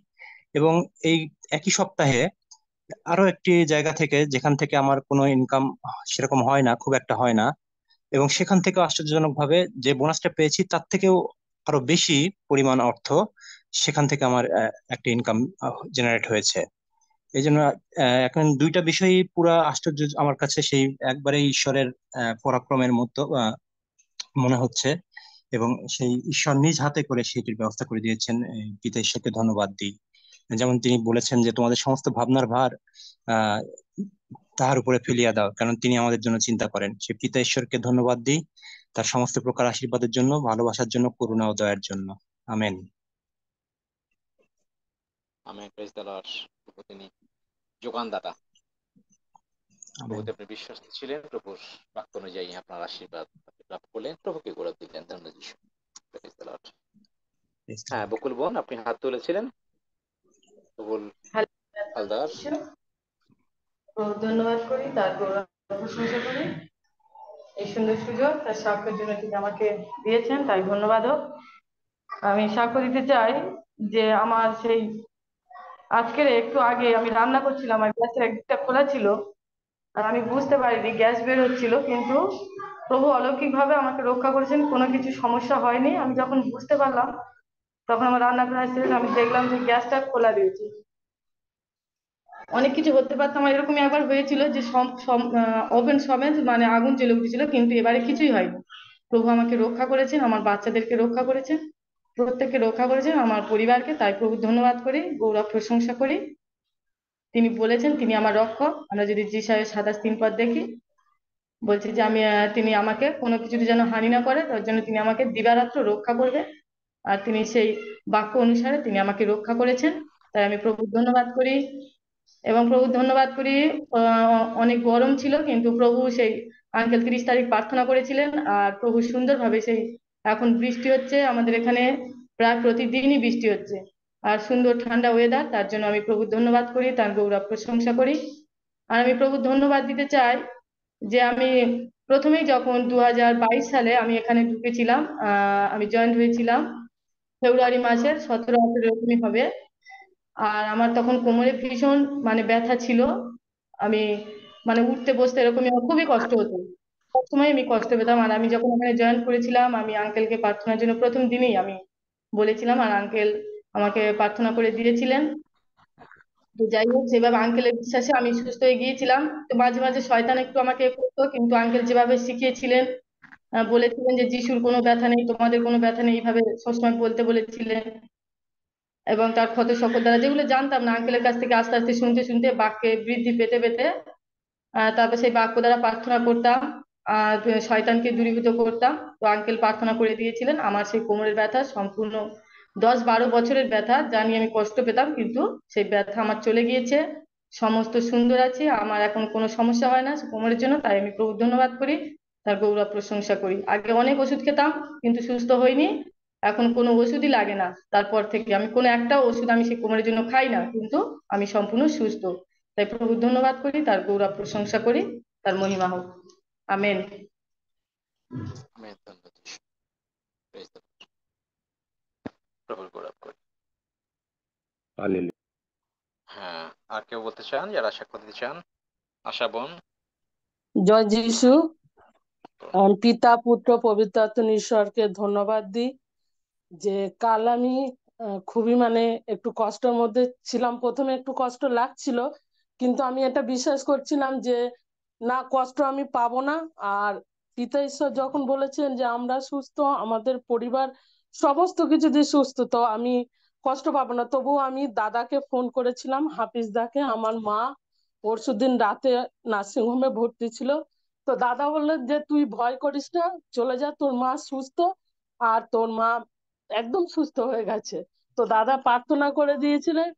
Speaker 9: এবং এই একই সপ্তাহে আরো একটি জায়গা থেকে, যেখান থেকে আমার কোনো ইনকাম সেরকম হয় না, খুব একটা হয় না, এবং সেখান থেকে আশ্চর্যজনক ভাবে যে বোনাসটা পেয়েছি তার থেকেও আরো বেশি পরিমাণ অর্থ সেখান থেকে আমার একটা ইনকাম জেনারেট হয়েছে। এই জন্য এখন দুইটা বিষয়ই পুরা আশ্চর্য আমার কাছে, সেই একবারে ঈশ্বরের পরাক্রমের মতো মনে হচ্ছে। এবং সেই ঈশ্বর নিজ হাতে করে সেটির ব্যবস্থা করে দিয়েছেন। পিতা ঈশ্বরকে ধন্যবাদ দিই। যেমন তিনি বলেছেন যে তোমাদের সমস্ত ভাবনার ভার আহ তাহার উপরে ফেলিয়া দাও, কারণ তিনি আমাদের জন্য চিন্তা করেন। সে পিতা ঈশ্বরকে ধন্যবাদ দিই তার সমস্ত প্রকার আশীর্বাদের জন্য, ভালোবাসার জন্য, করুণা ও দয়ার জন্য। Amen.
Speaker 1: Amen. Praise the Lord. তিনি যোগানদাতা।
Speaker 9: আমেন।
Speaker 1: প্রভুতে আপনি বিশ্বস্ত ছিলেন, প্রভুর বাক্য অনুযায়ী আপনার আশীর্বাদ লাভ করলেন, প্রভুকে গৌরব দিলেন। ধন্যবাদ যিশু। Praise the Lord. হ্যাঁ, বকুল বোন, আপনি হাত তুলেছিলেন। বকুল হালদার।
Speaker 10: ধন্যবাদ করি, তার গৌরব প্রশংসা করি। এই সুন্দর সুযোগ তার সাক্ষ্যের জন্য তিনি আমাকে দিয়েছেন, তাই ধন্যবাদ হোক। আমি সাক্ষ্য দিতে চাই যে আমার সেই আজকের একটু আগে আমি রান্না করছিলাম, আর গ্যাসের একদিকটা খোলা ছিল, আর আমি বুঝতে পারিনি গ্যাস বের হচ্ছিল, কিন্তু প্রভু অলৌকিকভাবে আমাকে রক্ষা করেছেন, কোনো কিছু সমস্যা হয়নি। আমি যখন বুঝতে পারলাম তখন আমার রান্না করা শেষ, আমি দেখলাম যে গ্যাসটা খোলা রয়েছে। অনেক কিছু হতে পারতো, আমার এরকমই একবার হয়েছিল যে ওভেন সমেত মানে আগুন জ্বলে উঠেছিল, কিন্তু এবারে কিছুই হয়নি। প্রভু আমাকে রক্ষা করেছেন, আমার বাচ্চাদেরকে রক্ষা করেছেন, প্রত্যেককে রক্ষা করেছেন, আমার পরিবারকে। তাই প্রভুর ধন্যবাদ করি, গৌরব প্রশংসা করি। তিনি বলেছেন তিনি আমার রক্ষক। আমরা যদি যিশায়া 27:3 দেখি, বলছে যে তিনি আমাকে কোনো কিছুতে যেন হানি না করে, তার জন্য তিনি আমাকে দিবারাত্র রক্ষা করবে। আর তিনি সেই বাক্য অনুসারে তিনি আমাকে রক্ষা করেছেন, তাই আমি প্রভুর ধন্যবাদ করি। এবং প্রভুর ধন্যবাদ করি, অনেক গরম ছিল, কিন্তু প্রভু সেই আঙ্কেল 30 তারিখ প্রার্থনা করেছিলেন, আর প্রভু সুন্দরভাবে সেই এখন বৃষ্টি হচ্ছে আমাদের এখানে, প্রায় প্রতিদিনই বৃষ্টি হচ্ছে, আর সুন্দর ঠান্ডা ওয়েদার। তার জন্য আমি প্রভুর ধন্যবাদ করি, তার গৌরব প্রশংসা করি। আর আমি প্রভুর ধন্যবাদ দিতে চাই যে আমি প্রথমেই যখন 2022 সালে আমি এখানে ঢুকেছিলাম, আমি জয়েন্ট হয়েছিলাম ফেব্রুয়ারি মাসের 17-18 এরকমই হবে। আর আমার তখন কোমরে ভীষণ মানে ব্যথা ছিল, আমি মানে উঠতে বসতে এরকমই আমার খুবই কষ্ট হতো, সবসময় আমি কষ্ট পেতাম। আর আমি যখন এখানে জয়েন করেছিলাম, আমি আঙ্কেলকে প্রার্থনার জন্য প্রথম দিনেই আমি বলেছিলাম, আর আঙ্কেল আমাকে প্রার্থনা করে দিয়েছিলেন। তো যাই হোক, সেভাবে আঙ্কেলের বিশ্বাসে আমি সুস্থ হয়ে গিয়েছিলাম। তো মাঝে মাঝে শয়তান একটু আমাকে করতো, কিন্তু আঙ্কেল যেভাবে শিখিয়েছিলেন, বলেছিলেন যে যিশুর কোনো ব্যথা নেই, তোমাদের কোনো ব্যথা নেই, এইভাবে সবসময় বলতে বলেছিলেন। এবং তার ক্ষত সকল দ্বারা, যেগুলো জানতাম না, আঙ্কেলের কাছ থেকে আস্তে আস্তে শুনতে শুনতে বাক্যে বৃদ্ধি পেতে পেতে তারপর সেই বাক্য দ্বারা প্রার্থনা করতাম, আর শয়তানকে দূরীভূত করতাম। তো আঙ্কেল প্রার্থনা করে দিয়েছিলেন, আমার সেই কোমরের ব্যথা সম্পূর্ণ 10-12 বছরের ব্যথা, যা নিয়ে আমি কষ্ট পেতাম, কিন্তু সেই ব্যথা আমার চলে গিয়েছে, সমস্ত সুন্দর আছে, আমার এখন কোনো সমস্যা হয় না সে কোমরের জন্য। তাই আমি প্রভুর ধন্যবাদ করি, তার গৌরব প্রশংসা করি। আগে অনেক ওষুধ খেতাম কিন্তু সুস্থ হইনি, এখন কোনো ওষুধই লাগে না। তারপর থেকে আমি কোনো একটা ওষুধ আমি সেই কোমরের জন্য খাই না, কিন্তু আমি সম্পূর্ণ সুস্থ। তাই প্রভুর ধন্যবাদ করি, তার গৌরব প্রশংসা করি, তার মহিমা হোক। আমেন।
Speaker 1: আমেন। ধন্যবাদ যিশু। Praise the Lord. প্রভুর গৌরব করি।
Speaker 2: হালেলুয়া।
Speaker 1: হ্যাঁ, আর কেউ বলতে চান, যারা সাক্ষ্য দিতে চান? আশা বোন।
Speaker 6: জয় যিশু।
Speaker 11: আমি পিতা পুত্র পবিত্র আত্মা ঈশ্বরকে ধন্যবাদ দিই যে কাল আমি খুবই মানে একটু কষ্টের মধ্যে ছিলাম। প্রথমে একটু কষ্ট লাগছিল, কিন্তু আমি এটা বিশ্বাস করছিলাম যে না, কষ্ট আমি পাবো না। আর পিতা ঈশ্বর যখন বলেছেন যে আমরা সুস্থ, আমাদের পরিবার সমস্ত কিছু দিয়ে সুস্থ, তো আমি কষ্ট পাবো না। তবুও আমি দাদাকে ফোন করেছিলাম, হাফিজ দাকে। আমার মা পরশুদিন রাতে নার্সিংহোমে ভর্তি ছিল, তো দাদা বললেন যে তুই ভয় করিস না, চলে যা, তোর মা সুস্থ। আর তোর মা একদম সুস্থ হয়ে গেছে। তো দাদা প্রার্থনা করে দিয়েছিলেন।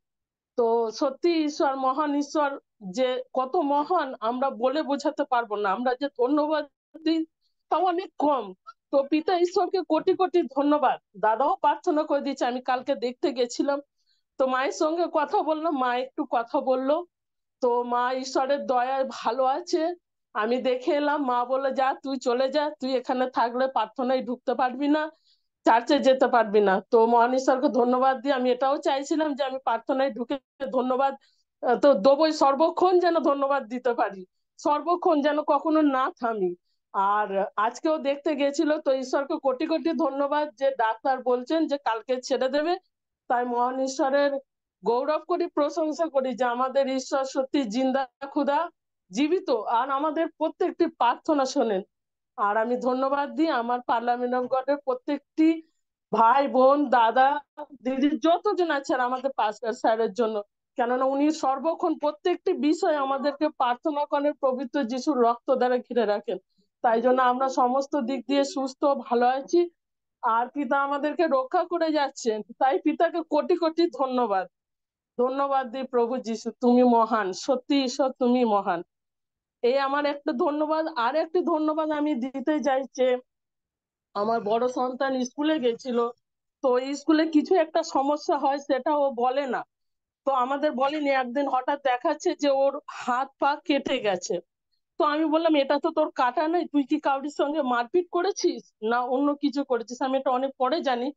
Speaker 11: তো সত্যি ঈশ্বর, মহান ঈশ্বর যে কত মহান আমরা বলে বোঝাতে পারবো না। আমরা যে ধন্যবাদ দিই তা অনেক কম। তো পিতা ঈশ্বরকে কোটি কোটি ধন্যবাদ। দাদাও প্রার্থনা করে দিয়েছে। আমি কালকে দেখতে গেছিলাম, তো মায়ের সঙ্গে কথা বললাম, মা একটু কথা বললো। তো মা ঈশ্বরের দয়ায় ভালো আছে। আমি দেখে এলাম, মা বলে যা তুই চলে যা, তুই এখানে থাকলে প্রার্থনায় ঢুকতে পারবি না, চার্চে যেতে পারবি না। তো মহান ঈশ্বরকে ধন্যবাদ দিয়ে আমি এটাও চাইছিলাম যে আমি প্রার্থনায় ঢুকে ধন্যবাদ তো দেবই, সর্বক্ষণ যেন ধন্যবাদ দিতে পারি, সর্বক্ষণ যেন কখনো না থামি। আর আজকেও দেখতে গেছিল, তো ঈশ্বরকে কোটি কোটি ধন্যবাদ যে ডাক্তার বলছেন যে কালকে ছেড়ে দেবে। তাই মহান ঈশ্বরের গৌরব করি, প্রশংসা করি যে আমাদের ঈশ্বর সত্যি জিন্দা খুদা, জীবিত, আর আমাদের প্রত্যেকটি প্রার্থনা শোনেন। আর আমি ধন্যবাদ দিই আমার পার্লামেন্ট অফ গডের প্রত্যেকটি ভাই বোন দাদা দিদি যতজন আছেন আমাদের পাস্টার স্যারের জন্য, কেননা উনি সর্বক্ষণ প্রত্যেকটি বিষয় আমাদেরকে প্রার্থনা করেন, পবিত্র যিশুর রক্ত দ্বারা ঘিরে রাখেন। তাই জন্য আমরা সমস্ত দিক দিয়ে সুস্থ ভালো আছি। আর পিতা আমাদেরকে রক্ষা করে যাচ্ছেন, তাই পিতাকে কোটি কোটি ধন্যবাদ। ধন্যবাদ দিই প্রভু যিশু, তুমি মহান, সত্যি ঈশ্বর তুমি মহান। এই আমার একটা ধন্যবাদ। আর একটি ধন্যবাদ আমি দিতে চাই যে আমার বড় সন্তান স্কুলে গেছিল, তো স্কুলে কিছু একটা সমস্যা হয়, সেটা ও বলে না। তো আমাদের বলেনি, একদিন হঠাৎ দেখাচ্ছে যে ওর হাত পা কেটে গেছে। তো আমি বললাম এটা তো তোর কাটা নেই, তুই কি কাউরির সঙ্গে মারপিট করেছিস না অন্য কিছু করেছিস? আমি এটা অনেক পরে জানি।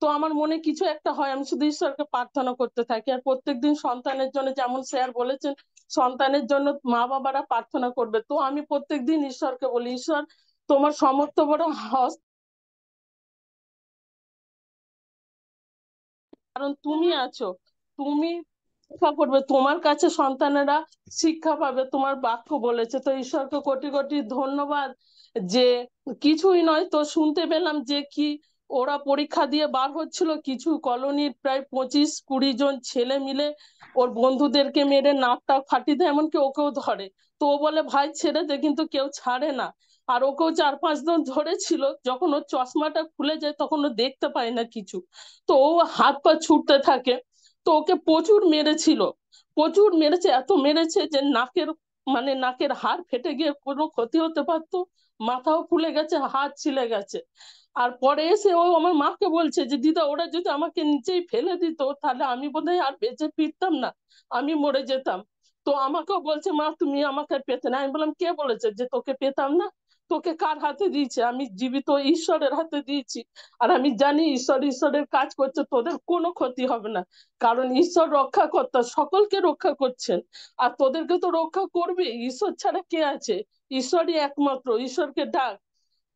Speaker 11: তো আমার মনে কিছু একটা হয়, আমি শুধু ঈশ্বরকে প্রার্থনা করতে থাকি। আর প্রত্যেকদিন সন্তানের জন্য, যেমন স্যার বলেছেন, সন্তানের জন্য মা বাবারা প্রার্থনা করবে। তো আমি প্রত্যেকদিন ঈশ্বরকে বলি, ঈশ্বর তোমার সমর্থ বড় হস্ত, কারণ তুমি আছো, তুমি শিক্ষা করবে, তোমার কাছে সন্তানেরা শিক্ষা পাবে, তোমার বাক্য বলেছে। তো ঈশ্বরকে কোটি কোটি ধন্যবাদ যে কিছুই নয়, তো শুনতে পেলাম যে কি ওরা পরীক্ষা দিয়ে বার হচ্ছিল, কিছু কলোনির প্রায় 25-20 জন ছেলে মিলে ওর বন্ধুদেরকে মেরে নাকটা ফাটিয়ে দেয়, এমনকি ওকেও ধরে। তো ও বলে ভাই ছেড়ে দে, কিন্তু কেউ ছাড়ে না। আর ওকেও 4-5 জন ধরেছিল, যখন ওর চশমাটা খুলে যায় তখন ও দেখতে পায় না কিছু। তো ও হাত পা ছুটতে থাকে। তো ওকে প্রচুর মেরেছিল, প্রচুর মেরেছে, এত মেরেছে যে নাকের মানে নাকের হাড় ফেটে গিয়ে কোনো ক্ষতি হতে পারতো, মাথাও ফুলে গেছে, হাত ছিলে গেছে। আর পরে এসে ও আমার মাকে বলছে যে দিদা ওরা যদি আমাকে নিচেই ফেলে দিত তাহলে আমি বোধহয় আর বেঁচে ফিরতাম না, আমি মরে যেতাম। তো আমাকেও বলছে মা তুমি আমাকে আর পেতে না। আমি বললাম কে বলেছে যে তোকে পেতাম না? তোকে কার হাতে দিয়েছে? আমি জীবিত ঈশ্বরের হাতে দিয়েছি। আর আমি জানি ঈশ্বর ঈশ্বরের কাজ করছে, তোদের কোনো ক্ষতি হবে না, কারণ ঈশ্বর রক্ষাকর্তা, সকলকে রক্ষা করছেন। আর তোদেরকে তো রক্ষা করবে, ঈশ্বর ছাড়া কে আছে? ঈশ্বরই একমাত্র, ঈশ্বরকে ডাক।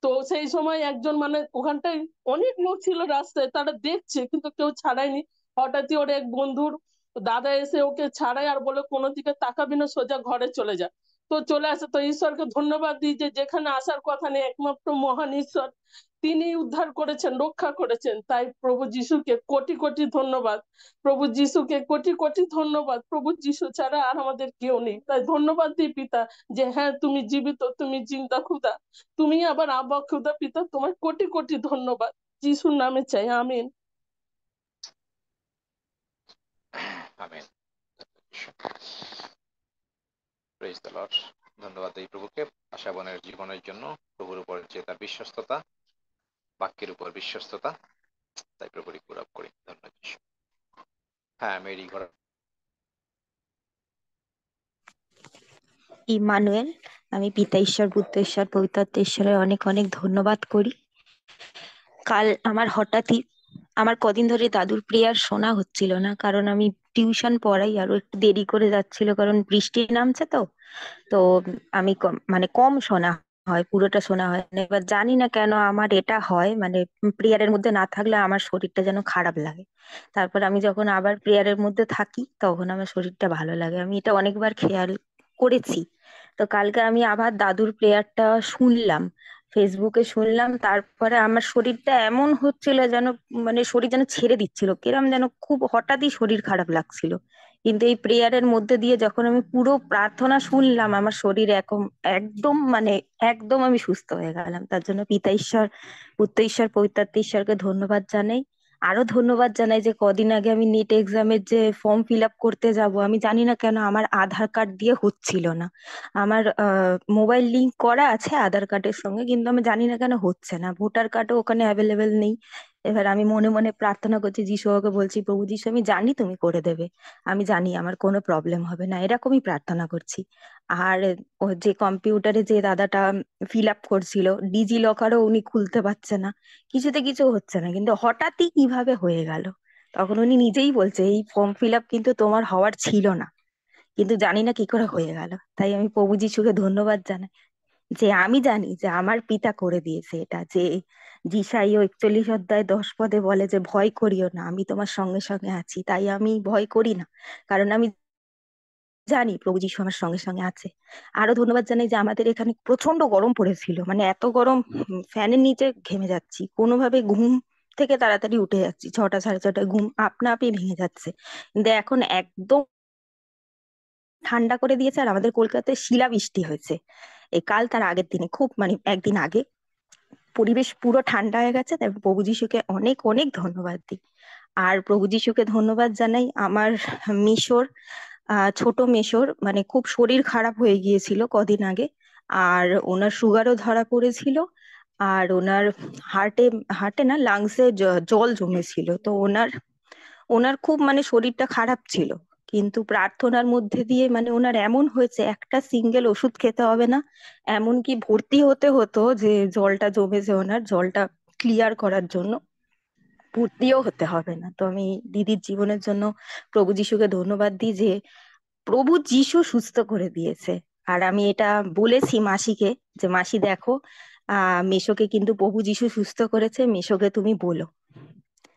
Speaker 11: তো সেই সময় একজন মানে ওখানটায় অনেক লোক ছিল রাস্তায়, তারা দেখছে কিন্তু কেউ ছাড়ায়নি। হঠাৎই ওর এক বন্ধুর দাদা এসে ওকে ছাড়ায় আর বলে কোনো দিকে তাকাবি না, সোজা ঘরে চলে যা। তো চলে আসে। তো ঈশ্বরকে ধন্যবাদ দিই যে যেখানে আসার কথা নেই, একমাত্র মহান ঈশ্বর তিনি উদ্ধার করেছেন, রক্ষা করেছেন। তাই প্রভু যিশুকে কোটি কোটি ধন্যবাদ, প্রভু যিশুকে কোটি কোটি ধন্যবাদ। প্রভু যিশু ছাড়া আর আমাদের কেউ নেই। তাই ধন্যবাদ দিই পিতা যে হ্যাঁ তুমি জীবিত, তুমি জিন্দা খুদা, তুমি আবার আব্বা খুদা। পিতা তোমার কোটি কোটি ধন্যবাদ, যিশুর নামে চাই, আমিন।
Speaker 1: আমেন। Praise the Lord. ধন্যবাদ এই প্রভুকে আশা বোনের জীবনের জন্য, প্রভুর উপর যে তার বিশ্বস্ততা, বাক্যের উপর বিশ্বস্ততা, তাই প্রভুরই গৌরব করি। ধন্যবাদ যীশু। হ্যাঁ মেরি ঘর।
Speaker 12: ইমানুয়েল, আমি পিতা ঈশ্বর পুত্র ঈশ্বর পবিত্র আত্মা ঈশ্বরের অনেক অনেক ধন্যবাদ করি। কাল আমার হঠাৎই আমার কদিন ধরে দাদুর প্রেয়ার শোনা হচ্ছিল না, কারণ আমি টিউশন পড়াই, আরো একটু দেরি করে যাচ্ছিল কারণ বৃষ্টি নামছে। তো তো আমি মানে কম শোনা হয়, পুরোটা শোনা হয় না। এবার জানি না কেন আমার এটা হয়, মানে প্রেয়ারের মধ্যে না থাকলে আমার শরীরটা যেন খারাপ লাগে। তারপর আমি যখন আবার প্রেয়ারের মধ্যে থাকি তখন আমার শরীরটা ভালো লাগে। আমি এটা অনেকবার খেয়াল করেছি। তো কালকে আমি আবার দাদুর প্রেয়ারটা শুনলাম, ফেসবুকে শুনলাম। তারপরে আমার শরীরটা এমন হচ্ছিল যেন, মানে শরীর যেন ছেড়ে দিচ্ছিল, কিরম যেন খুব হঠাৎই শরীর খারাপ লাগছিল। কিন্তু এই প্রেয়ারের মধ্যে দিয়ে যখন আমি পুরো প্রার্থনা শুনলাম, আমার শরীর একদম মানে একদম আমি সুস্থ হয়ে গেলাম। তার জন্য পিতা ঈশ্বর, পুত্র ঈশ্বর, পবিত্রাত্মা ঈশ্বরকে ধন্যবাদ জানাই। আরো ধন্যবাদ জানাই যে কদিন আগে আমি নেট এক্সামের যে ফর্ম ফিল আপ করতে যাব, আমি জানি না কেন আমার আধার কার্ড দিয়ে হচ্ছিল না। আমার মোবাইল লিংক করা আছে আধার কার্ডের সঙ্গে, কিন্তু আমি জানি না কেন হচ্ছে না। ভোটার কার্ডও ওখানে অ্যাভেলেবেল নেই। এবার আমি মনে মনে প্রার্থনা করছি, যিশুকে বলছি, প্রভু যিশু আমি জানি তুমি করে দেবে, আমি জানি আমার কোনো প্রবলেম হবে না, এরকমই প্রার্থনা করছি। আর ও যে কম্পিউটারে যে দাদাটা ফিল আপ করছিল, ডিজি লকারও উনি খুলতে পারছে না, কিছুতে কিছু হচ্ছে না, কিন্তু হঠাৎই কিভাবে হয়ে গেল। তখন উনি নিজেই বলছে এই ফর্ম ফিল আপ কিন্তু তোমার হওয়ার ছিল না, কিন্তু জানি না কি করে হয়ে গেল। তাই আমি প্রভু যিশুকে ধন্যবাদ জানাই যে আমি জানি যে আমার পিতা করে দিয়েছে এটা। যে যিশাইও 41 অধ্যায় 10 পদে বলে যে ভয় করিও না, আমি তোমার সঙ্গে সঙ্গে আছি। তাই আমি ভয় করি না, কারণ আমি জানি প্রভু যিশু আমার সঙ্গে সঙ্গে আছে। আরো ধন্যবাদ জানাই যে আমাদের এখানে প্রচন্ড গরম পড়েছিল, মানে এত গরম, ফ্যানের নিচে ঘেমে যাচ্ছি, কোনোভাবে ঘুম থেকে তাড়াতাড়ি উঠে যাচ্ছি, 6টা 6:30টায় ঘুম আপনা আপনি ভেঙে যাচ্ছে। কিন্তু এখন একদম ঠান্ডা করে দিয়েছে। আর আমাদের কলকাতায় শিলাবৃষ্টি হয়েছে এই কাল তার আগের দিনে, খুব মানে একদিন আগে। পরিবেশ পুরো ঠান্ডা হয়ে গেছে। তাই প্রভু যিশুকে অনেক অনেক ধন্যবাদ দিই। আর প্রভু যিশুকে ধন্যবাদ জানাই আমার মিশোর, ছোট মেশোর মানে খুব শরীর খারাপ হয়ে গিয়েছিল কদিন আগে। আর ওনার সুগারও ধরা পড়েছিল। আর ওনার হার্টে হার্টে না, লাংসে জল জমেছিল। তো ওনার ওনার খুব মানে শরীরটা খারাপ ছিল। কিন্তু প্রার্থনার মধ্যে দিয়ে মানে ওনার এমন হয়েছে, একটা সিঙ্গেল ওষুধ খেতে হবে না, এমনকি ভর্তি হতে হতো যে জলটা জমেছে ওনার, জলটা ক্লিয়ার করার জন্য ভর্তিও হতে হবে না। তো আমি দিদির জীবনের জন্য প্রভু যিশুকে ধন্যবাদ দিই যে প্রভু যিশু সুস্থ করে দিয়েছে। আর আমি এটা বলেছি মাসিকে যে মাসি দেখো, মেশোকে কিন্তু প্রভু যিশু সুস্থ করেছে, মেশোকে তুমি বলো।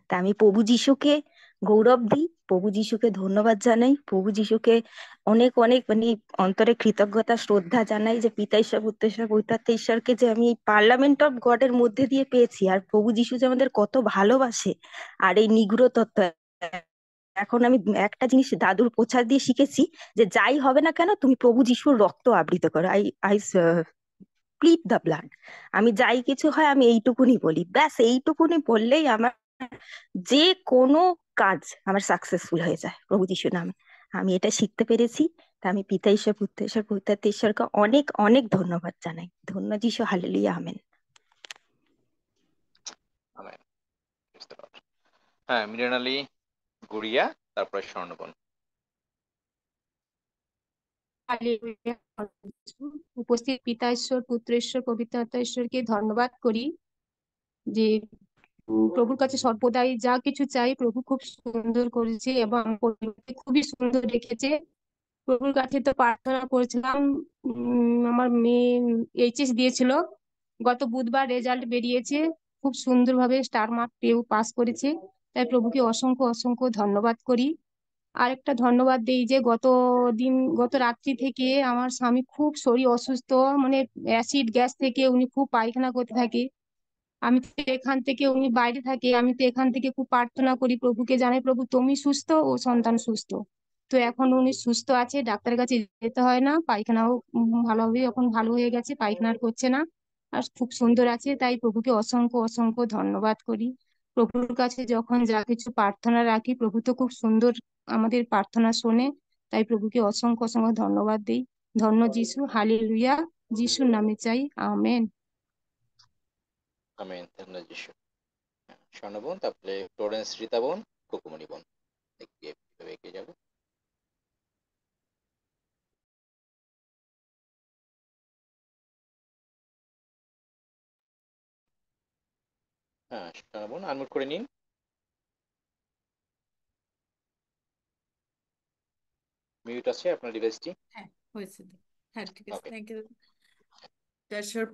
Speaker 12: তা আমি প্রভু যিশুকে গৌরব দিই, প্রভু যিশুকে ধন্যবাদ জানাই, প্রভু যিশুকে অনেক অনেক মানে অন্তরে কৃতজ্ঞতা শ্রদ্ধা জানাই যে পিতা ঈশ্বর, পুত্র ঈশ্বর, পবিত্রাত্মা ঈশ্বরকে যে আমি এই পার্লামেন্ট অফ গডের মধ্যে দিয়ে পেয়েছি। আর প্রভু যিশু যে আমাদের কত ভালোবাসে। আর এই নিগূঢ় তত্ত্ব, এখন আমি একটা জিনিস দাদুর প্রচার দিয়ে শিখেছি যে যাই হবে না কেন তুমি প্রভু যিশুর রক্ত আবৃত করো। I I plead the blood. আমি যাই কিছু হয় আমি এইটুকুনি বলি, ব্যাস এইটুকুনি বললেই আমার যে কোনো কাজ আমার সাকসেসফুল হয়ে যায় প্রভু যিশুর নামে। আমি এটা শিখতে পেরেছি। তা আমি পিতা ঈশ্বর, পুত্র ঈশ্বর, পবিত্রাত্মা ঈশ্বরকে অনেক অনেক ধন্যবাদ জানাই। ধন্য যিশু, hallelujah, amen.
Speaker 1: Amen. Praise the Lord. হ্যাঁ, মৃণালী, গুড়িয়া, তারপরে স্বর্ণবন।
Speaker 13: হালেলুয়া। উপস্থিত পিতা ঈশ্বর, পুত্র ঈশ্বর, পবিত্র আত্মা ঈশ্বরকে ধন্যবাদ করি যে প্রভুর কাছে সর্বদাই যা কিছু চাই প্রভু খুব সুন্দর করেছে এবং পরিবারকে খুবই সুন্দর রেখেছে। প্রভুর কাছে তো প্রার্থনা করেছিলাম, আমার মেয়ে এইচএস দিয়েছিল, গত বুধবার রেজাল্ট বেরিয়েছে, খুব সুন্দরভাবে স্টার মার্ক পেয়েও পাস করেছে। তাই প্রভুকে অসংখ্য অসংখ্য ধন্যবাদ করি। আরেকটা ধন্যবাদ দেই যে গত রাত্রি থেকে আমার স্বামী খুব শরীর অসুস্থ, মানে অ্যাসিড গ্যাস থেকে উনি খুব পায়খানা করতে থাকে। আমি তো এখান থেকে, উনি বাইরে থাকে, আমি তো এখান থেকে খুব প্রার্থনা করি, প্রভুকে জানাই প্রভু তুমি সুস্থ ও সন্তান সুস্থ। তো এখন উনি সুস্থ আছে, ডাক্তারের কাছে যেতে হয় না, পায়খানাও ভালোভাবে এখন ভালো হয়ে গেছে, পায়খানা আর করছে না, আর খুব সুন্দর আছে। তাই প্রভুকে অসংখ্য অসংখ্য ধন্যবাদ করি। প্রভুর কাছে যখন যা কিছু প্রার্থনা রাখি প্রভু তো খুব সুন্দর আমাদের প্রার্থনা শোনে। তাই প্রভুকে অসংখ্য অসংখ্য ধন্যবাদ দিই। ধন্য যিশু, হালেলুয়া, যিশুর নামে চাই, আমেন।
Speaker 1: আমেন। ধন্য যিশু। স্বর্ণবন, তারপরে ফ্লোরেন্স, রীতাবন, কুকুমণি বোন। এগিয়ে যাবো। হ্যাঁ, স্বর্ণবন আনমিউট করে নিন। মিউট আছে আপনার ডিভাইসটি।
Speaker 14: হ্যাঁ হয়েছে তো। হ্যাঁ ঠিক আছে,
Speaker 1: ওকে।
Speaker 14: Thank you. ঈশ্বর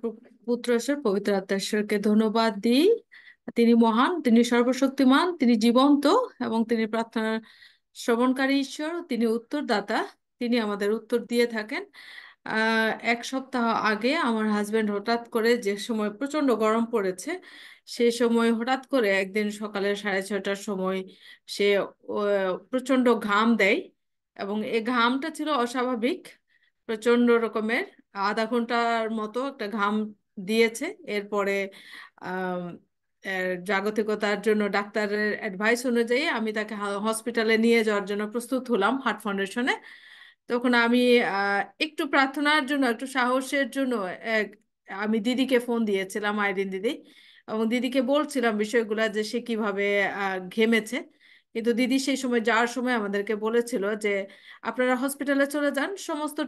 Speaker 14: পুত্র ঈশ্বর পবিত্র আত্মা ঈশ্বরকে ধন্যবাদ দিই। তিনি মহান, তিনি সর্বশক্তিমান, তিনি জীবন্ত এবং তিনি প্রার্থনা শ্রবণকারী ঈশ্বর, তিনি উত্তরদাতা। তিনি আমাদের উত্তর দিয়ে থাকেন। এক সপ্তাহ আগে আমার হাজবেন্ড হঠাৎ করে, যে সময় প্রচন্ড গরম পড়েছে, সেই সময় হঠাৎ করে একদিন সকালে 6:30টার সময় সে প্রচন্ড ঘাম দেয় এবং এই ঘামটা ছিল অস্বাভাবিক, প্রচন্ড রকমের। আধা ঘন্টার মতো একটা ঘাম দিয়েছে। এরপরে আম, জাগতিকতার জন্য ডাক্তারের অ্যাডভাইস অনুযায়ী আমি তাকে হসপিটালে নিয়ে যাওয়ার জন্য প্রস্তুত হলাম হার্ট ফাউন্ডেশনে। তখন আমি একটু প্রার্থনার জন্য, একটু সাহসের জন্য আমি দিদিকে ফোন দিয়েছিলাম, আইরিন দিদি, এবং দিদিকে বলছিলাম বিষয়গুলা, যে সে কিভাবে ঘেমেছে। কিন্তু দিদি সেই সময় যাওয়ার সময় আমাদেরকে বলেছিল যে আপনারা হসপিটালে চলে যান, সমস্ত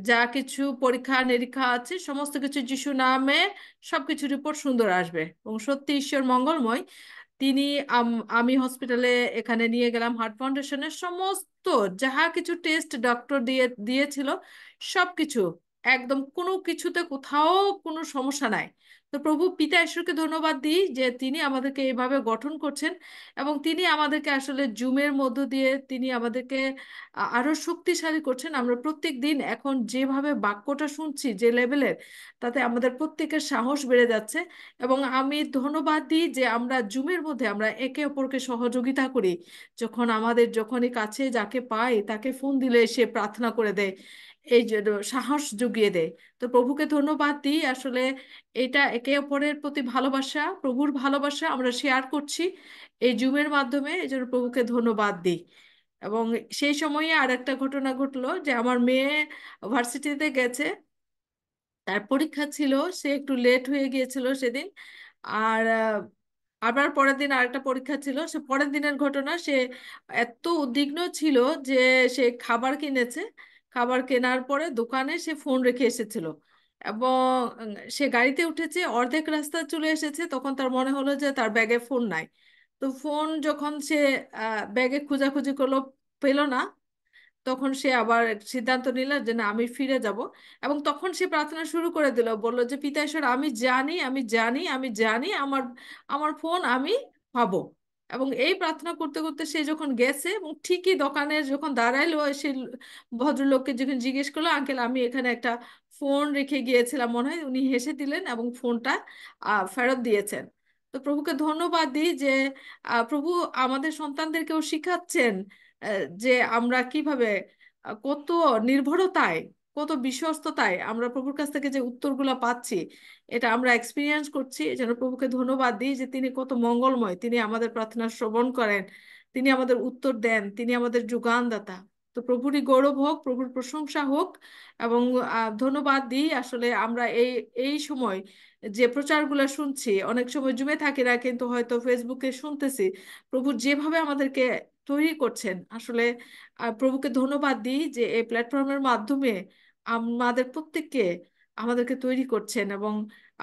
Speaker 14: যা কিছু পরীক্ষা নিরীক্ষা আছে সমস্ত কিছু যিশু নামে সবকিছু রিপোর্ট সুন্দর আসবে। এবং সত্যি ঈশ্বর মঙ্গলময়। তিনি আমি হসপিটালে এখানে নিয়ে গেলাম হার্ট ফাউন্ডেশনের সমস্ত যাহা কিছু টেস্ট ডক্টর দিয়েছিল সবকিছু একদম, কোনো কিছুতে কোথাও কোনো সমস্যা নাই। তো প্রভু পিতা ঈশ্বরকে ধন্যবাদ দিই যে তিনি আমাদেরকে এইভাবে গঠন করছেন এবং তিনি আমাদেরকে আসলে জুমের মধ্য দিয়ে তিনি আমাদেরকে আরো শক্তিশালী করছেন। আমরা প্রত্যেক দিন এখন যেভাবে বাক্যটা শুনছি যে লেভেলের, তাতে আমাদের প্রত্যেকের সাহস বেড়ে যাচ্ছে। এবং আমি ধন্যবাদ দিই যে আমরা জুমের মধ্যে আমরা একে অপরকে সহযোগিতা করি। যখনই কাছে যাকে পাই তাকে ফোন দিলে সে প্রার্থনা করে দেয়, এই জন্য সাহস জুগিয়ে দেয়। তো প্রভুকে ধন্যবাদ দিই। আসলে এটা একে অপরের প্রতি ভালোবাসা, প্রভুর ভালোবাসা আমরা শেয়ার করছি এই জুমের মাধ্যমে, এই জন্য প্রভুকে ধন্যবাদ দিই। এবং সেই সময়ে আর একটা ঘটনা ঘটলো যে আমার মেয়ে ভার্সিটিতে গেছে, তার পরীক্ষা ছিল, সে একটু লেট হয়ে গিয়েছিল সেদিন। আর আবার পরের দিন আরেকটা পরীক্ষা ছিল। সে পরের দিনের ঘটনা, সে এত উদ্বিগ্ন ছিল যে সে খাবার কিনেছে। খাবার কেনার পরে দোকানে সে ফোন রেখে এসেছিল এবং সে গাড়িতে উঠেছে, অর্ধেক রাস্তা চলে এসেছে, তখন তার মনে হলো যে তার ব্যাগে ফোন নাই। তো ফোন যখন সে ব্যাগে খোঁজাখুঁজি করলো, পেল না। তখন সে আবার সিদ্ধান্ত নিল যে না, আমি ফিরে যাব। এবং তখন সে প্রার্থনা শুরু করে দিল, বলল যে পিতা ঈশ্বর, আমি জানি আমি জানি আমি জানি আমার আমার ফোন আমি পাবো। এবং এই প্রার্থনা করতে করতে সে যখন গেছে এবং ঠিকই দোকানে যখন দাঁড়াইলো, সে ভদ্রলোককে যখন জিজ্ঞেস করলো, আঙ্কেল আমি এখানে একটা ফোন রেখে গিয়েছিলাম মনে হয়, উনি হেসে দিলেন এবং ফোনটা ফেরত দিয়েছেন। তো প্রভুকে ধন্যবাদ দিই যে প্রভু আমাদের সন্তানদেরকেও শিখাচ্ছেন যে আমরা কিভাবে কত নির্ভরতায়, কত বিশ্বস্ততায় আমরা প্রভুর কাছ থেকে যে উত্তরগুলো পাচ্ছি, এটা আমরা এক্সপিরিয়েন্স করছি। এই জন্য প্রভুকে ধন্যবাদ দিই যে তিনি কত মঙ্গলময়, তিনি আমাদের প্রার্থনা শ্রবণ করেন, তিনি আমাদের উত্তর দেন, তিনি আমাদের যোগানদাতা। তো প্রভুরই গৌরব হোক, প্রভুর প্রশংসা হোক। এবং ধন্যবাদ দিই। আসলে আমরা এই এই সময় যে প্রচারগুলো শুনছি, অনেক সময় জুমে থাকি না কিন্তু হয়তো ফেসবুকে শুনতেছি, প্রভু যেভাবে আমাদেরকে তৈরি করছেন, আসলে প্রভুকে ধন্যবাদ দিই যে এই প্ল্যাটফর্মের মাধ্যমে আমাদের প্রত্যেককে আমাদেরকে তৈরি করছেন এবং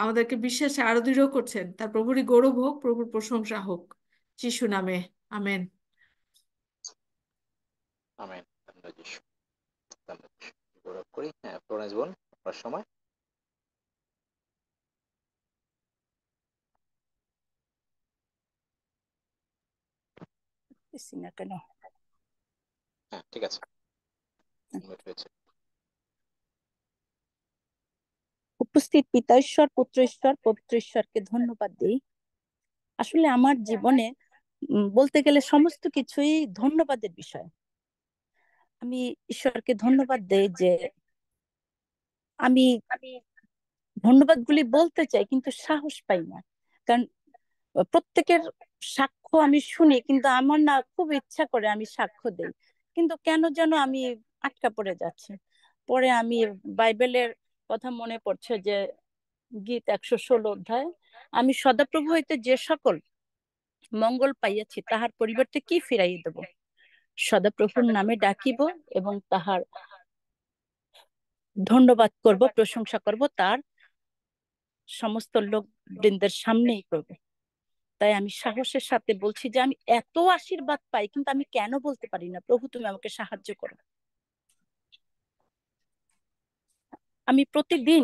Speaker 14: আমাদেরকে বিশ্বাসে আরো দৃঢ় করছেন। তার প্রভুরই গৌরব হোক, প্রভুর প্রশংসা হোক, যিশু নামে আমেন।
Speaker 1: আমেন। ধন্যবাদ যিশু। ধন্যবাদ যিশু। গৌরব করি। হ্যাঁ, ফ্লোরেন্স বোন, আপনার সময়।
Speaker 7: না কেন?
Speaker 1: হ্যাঁ, ঠিক আছে, unmute হয়েছে।
Speaker 7: উপস্থিত পিতা ঈশ্বর, পুত্র ঈশ্বর, পবিত্র ঈশ্বরকে ধন্যবাদ দিই। আসলে আমার জীবনে বলতে গেলে সমস্ত কিছুই ধন্যবাদের বিষয়। আমি ঈশ্বরকে ধন্যবাদ দেই যে আমি ধন্যবাদগুলি বলতে চাই কিন্তু সাহস পাই না, কারণ প্রত্যেকের সাক্ষ্য আমি শুনি কিন্তু আমার না খুব ইচ্ছা করে আমি সাক্ষ্য দেই, কিন্তু কেন যেন আমি আটকা পড়ে যাচ্ছি। পরে আমি বাইবেলের কথা মনে পড়ছে যে গীত 116 আমি সদাপ্রভু হইতে যে সকল মঙ্গল পাইয়াছি তাহার পরিবর্তে কি ফিরাইয়া দেব, সদাপ্রভুর নামে ডাকিব এবং তাহার ধন্যবাদ করব, প্রশংসা করব, তার সমস্ত লোক বৃন্দের সামনেই করব। তাই আমি সাহসের সাথে বলছি যে আমি এত আশীর্বাদ পাই কিন্তু আমি কেন বলতে পারি না, প্রভু তুমি আমাকে সাহায্য করো।
Speaker 15: আমি প্রতিদিন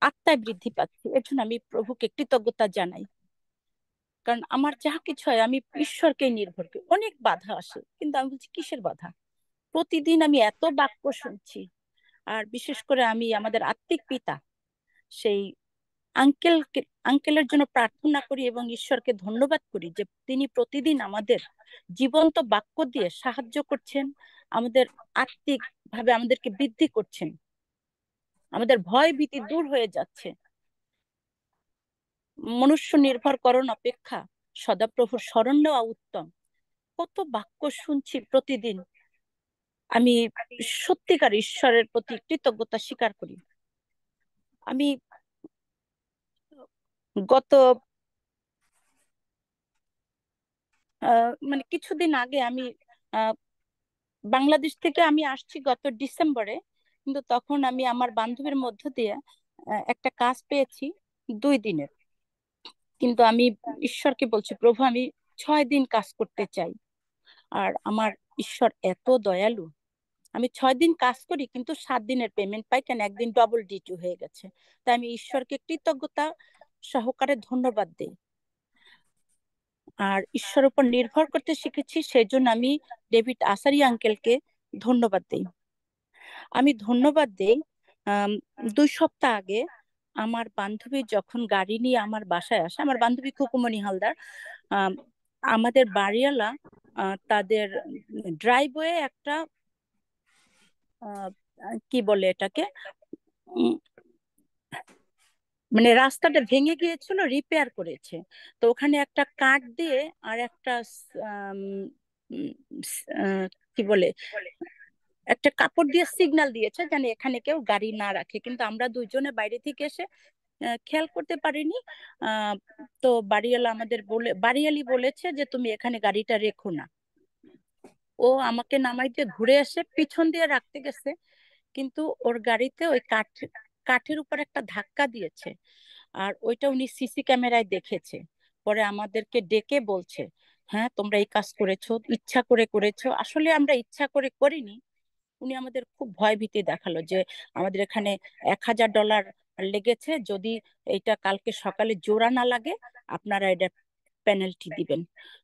Speaker 15: আত্মায় বৃদ্ধি পাচ্ছি, এর জন্য আমি প্রভুকে কৃতজ্ঞতা জানাই। কারণ আমার যা কিছু হয় আমি ঈশ্বরকে নির্ভর করি। অনেক বাধা আসে, কিন্তু আমি বলছি কিসের বাধা? প্রতিদিন আমি এত বাক্য শুনছি। আর বিশেষ করে আমি আমাদের আত্মিক পিতা সেই আঙ্কেলের জন্য প্রার্থনা করি এবং ঈশ্বরকে ধন্যবাদ করি যে তিনি প্রতিদিন আমাদের জীবন্ত বাক্য দিয়ে সাহায্য করছেন, আমাদের আত্মিক ভাবে আমাদেরকে বৃদ্ধি করছেন, আমাদের ভয় ভীতি দূর হয়ে যাচ্ছে। মনুষ্য নির্ভরকরণ অপেক্ষা সদাপ্রভুর শরণ নেওয়া উত্তম। কত বাক্য শুনছি প্রতিদিন। আমি সত্যিকার ঈশ্বরের প্রতি কৃতজ্ঞতা স্বীকার করি। আমি গত মানে কিছুদিন আগে আমি বাংলাদেশ থেকে আমি আসছি গত ডিসেম্বরে, কিন্তু তখন আমি আমার বান্ধবীর মধ্য দিয়ে একটা কাজ পেয়েছি 2 দিনের। কিন্তু আমি ঈশ্বরকে বলছি, প্রভু আমি 6 দিন কাজ করতে চাই। আর আমার ঈশ্বর এত দয়ালু, আমি 6 দিন কাজ করি কিন্তু 7 দিনের পেমেন্ট পাই। কেন? একদিন ডবল ডিউটি হয়ে গেছে। তাই আমি ঈশ্বরকে কৃতজ্ঞতা সহকারে ধন্যবাদ দিই। আর ঈশ্বরের উপর নির্ভর করতে শিখেছি, সেই জন্য আমি ডেভিড আসারি আঙ্কেলকে ধন্যবাদ দিই। আমি ধন্যবাদ দিই 2 সপ্তাহ আগে আমার বান্ধবী যখন গাড়ি নিয়ে আমার বাসায় আসে, আমার বান্ধবী খুকুমনি হালদার, আমাদের বাড়িওয়ালা তাদের ড্রাইভওয়ে একটা কি বলে এটাকে, মানে রাস্তাটা ভেঙে গিয়েছিল, রিপেয়ার করেছে। তো ওখানে একটা কাঠ দিয়ে আর একটা কি বলে একটা কাপড় দিয়ে সিগন্যাল দিয়েছে যেন এখানে কেউ গাড়ি না রাখে। কিন্তু আমরা দুইজনে বাইরে থেকে এসে খেয়াল করতে পারিনি। তো বাড়িয়ালি বলেছে যে তুমি এখানে গাড়িটা রেখো না। ও আমাকে নামাই দিয়ে ঘুরে এসে পিছন দিয়ে রাখতে গেছে, কিন্তু ওর গাড়িতে ওই কাঠের উপর একটা ধাক্কা দিয়েছে। আর ওইটা উনি সিসি ক্যামেরায় দেখেছে। পরে আমাদেরকে ডেকে বলছে, হ্যাঁ তোমরা এই কাজ করেছো, ইচ্ছা করে করেছো। আসলে আমরা ইচ্ছা করে করিনি। উনি আমাদের খুব ভয় ভীতি দেখালো যে আমাদের এখানে $1000 লেগেছে, যদি এটা কালকে সকালে জোড়া না লাগে আপনারা এটা পেনাল্টি দিবেন।